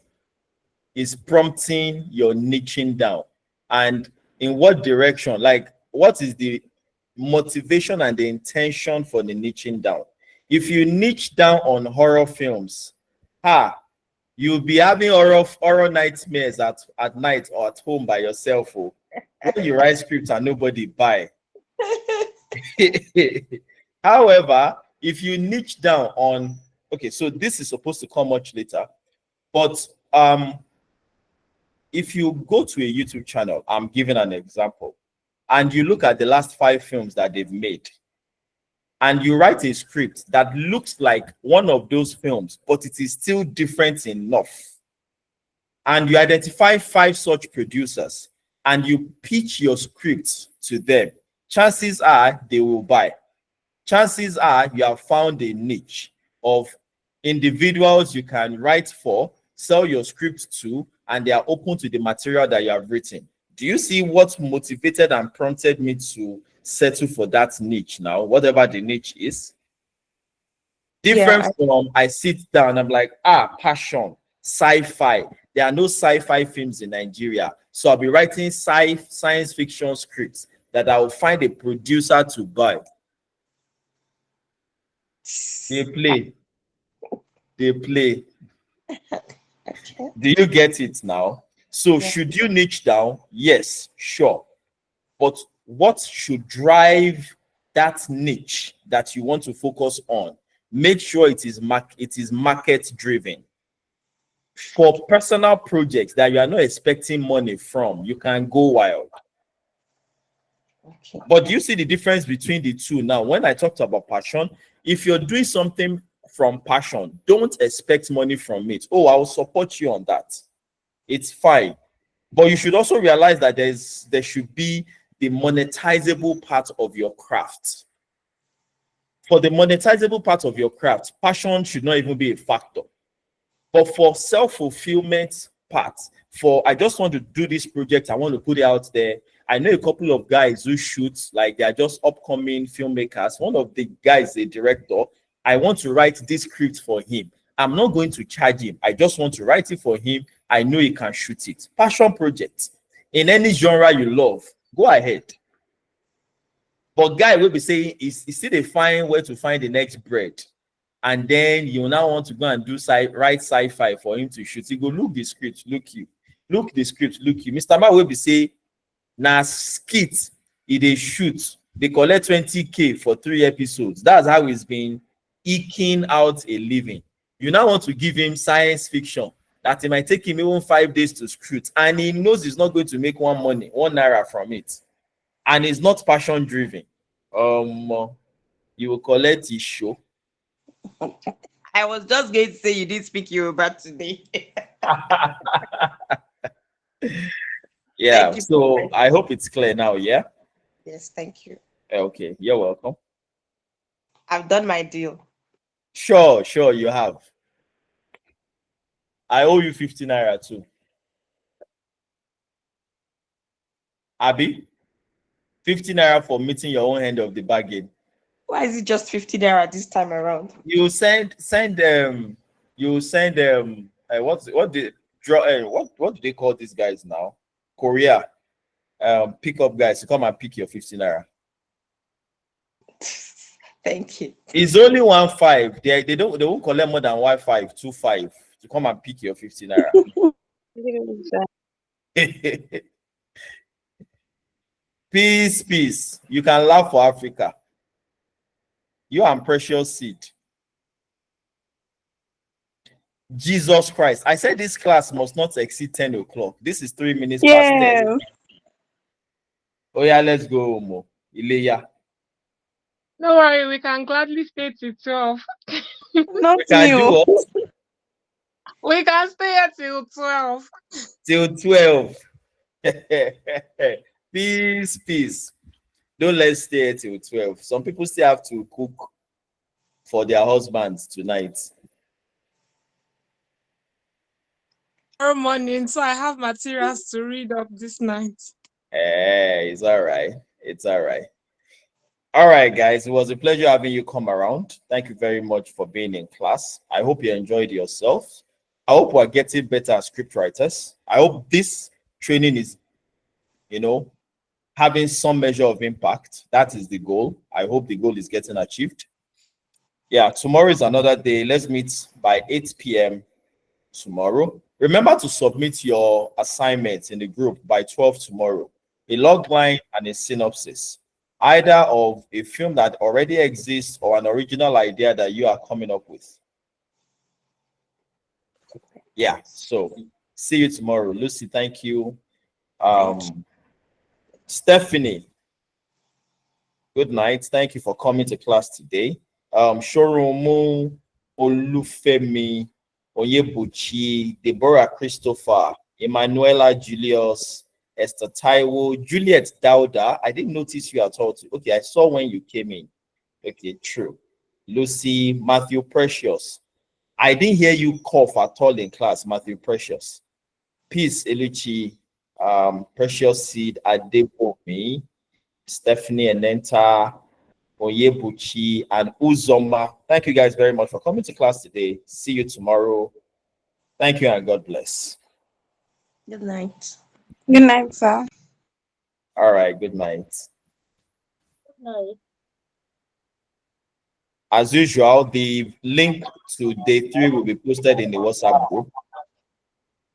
is prompting your niching down, and in what direction? Like, what is the motivation and the intention for the niching down? If you niche down on horror films, you'll be having horror nightmares at night or at home by yourself. When you write scripts and nobody buy. However, if you niche down on, okay, so this is supposed to come much later, but if you go to a YouTube channel, I'm giving an example, and you look at the last 5 films that they've made, and you write a script that looks like one of those films, but it is still different enough, and you identify 5 such producers, and you pitch your script to them, chances are they will buy. Chances are you have found a niche of individuals you can write for, sell your script to, and they are open to the material that you have written. Do you see what motivated and prompted me to settle for that niche now, whatever the niche is? Different from I sit down, I'm like, passion, sci-fi. There are no sci-fi films in Nigeria. So I'll be writing science fiction scripts that I will find a producer to buy. They play. Okay. Do you get it now? So should you niche down? Yes, sure. But what should drive that niche that you want to focus on? Make sure it is market driven. For personal projects that you are not expecting money from, you can go wild. Okay. But do you see the difference between the two now? When I talked about passion, if you're doing something from passion, don't expect money from it. Oh, I will support you on that. It's fine. But you should also realize that there should be the monetizable part of your craft. For the monetizable part of your craft, passion should not even be a factor. But for self-fulfillment part, for I just want to do this project, I want to put it out there. I know a couple of guys who shoot, like they are just upcoming filmmakers. One of the guys, a director, I want to write this script for him. I'm not going to charge him. I just want to write it for him. I know he can shoot it. Passion project. In any genre you love, go ahead. But guy will be saying, is still a find where to find the next bread. And then you now want to go and do write sci-fi for him to shoot. He go, look the script, look you. Look the script, look you. Mr. Ma will be say, na skit, they shoot. They collect 20K for 3 episodes. That's how he's been eking out a living. You now want to give him science fiction that it might take him even 5 days to shoot. And he knows he's not going to make one naira from it. And it's not passion driven. You will collect his show. I was just going to say you did speak Yoruba today. Yeah, so I hope it's clear now, yeah? Yes, thank you. Okay, you're welcome. I've done my deal. Sure, you have. I owe you 50 naira too. Abby, 50 naira for meeting your own end of the bargain. Why is it just 50 naira this time around? You send what do they call these guys now? Korea. Pickup guys to come and pick your 50 naira. Thank you. It's only 1.5. They won't collect more than 1.5, 2.5 to come and pick your 50 naira. Peace. You can laugh for Africa. You are precious seed. Jesus Christ. I said this class must not exceed 10 o'clock. This is 3 minutes past 10. Oh yeah, let's go, Mo. Ileya. Don't worry, we can gladly stay till 12. Not We can do what? We can stay here till 12. Till 12. Peace. Don't let's stay here till 12. Some people still have to cook for their husbands tonight. Tomorrow morning, so I have materials to read up this night. It's all right. It's all right. All right, guys. It was a pleasure having you come around. Thank you very much for being in class. I hope you enjoyed yourself. I hope we're getting better as script writers. I hope this training is, having some measure of impact. That is the goal. I hope the goal is getting achieved. Yeah, tomorrow is another day. Let's meet by 8 p.m. tomorrow. Remember to submit your assignments in the group by 12 tomorrow. A log line and a synopsis, either of a film that already exists or an original idea that you are coming up with. Yeah, so see you tomorrow. Lucy, thank you. Stephanie, good night. Thank you for coming to class today. Showroom Olufemi, Onyebuchi, Deborah Christopher, Emanuela Julius, Esther Taiwo, Juliet Dauda. I didn't notice you at all. Okay, I saw when you came in. Okay, true. Lucy, Matthew Precious. I didn't hear you cough at all in class, Matthew Precious. Peace, Eluchi, Precious Seed, Adebomi, Stephanie Enenta, Oyebuchi, and Uzoma. Thank you guys very much for coming to class today. See you tomorrow. Thank you and God bless. Good night. Good night, sir. All right, good night. Good night. As usual, the link to day 3 will be posted in the WhatsApp group.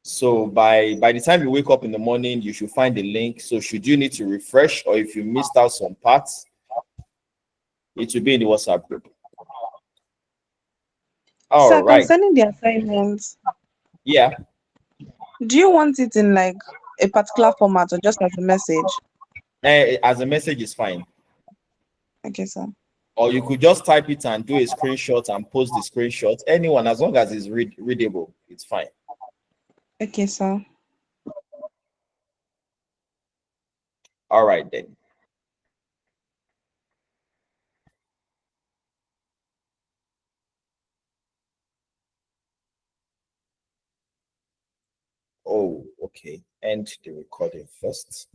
So by the time you wake up in the morning, you should find the link. So should you need to refresh, or if you missed out some parts, it will be in the WhatsApp group. All Sir, right. concerning the assignments, Yeah. do you want it in like a particular format or just as a message? As a message is fine. Okay, sir. Or you could just type it and do a screenshot and post the screenshot. Anyone, as long as it's readable, it's fine. Okay, sir. All right then. Oh, okay. End the recording first.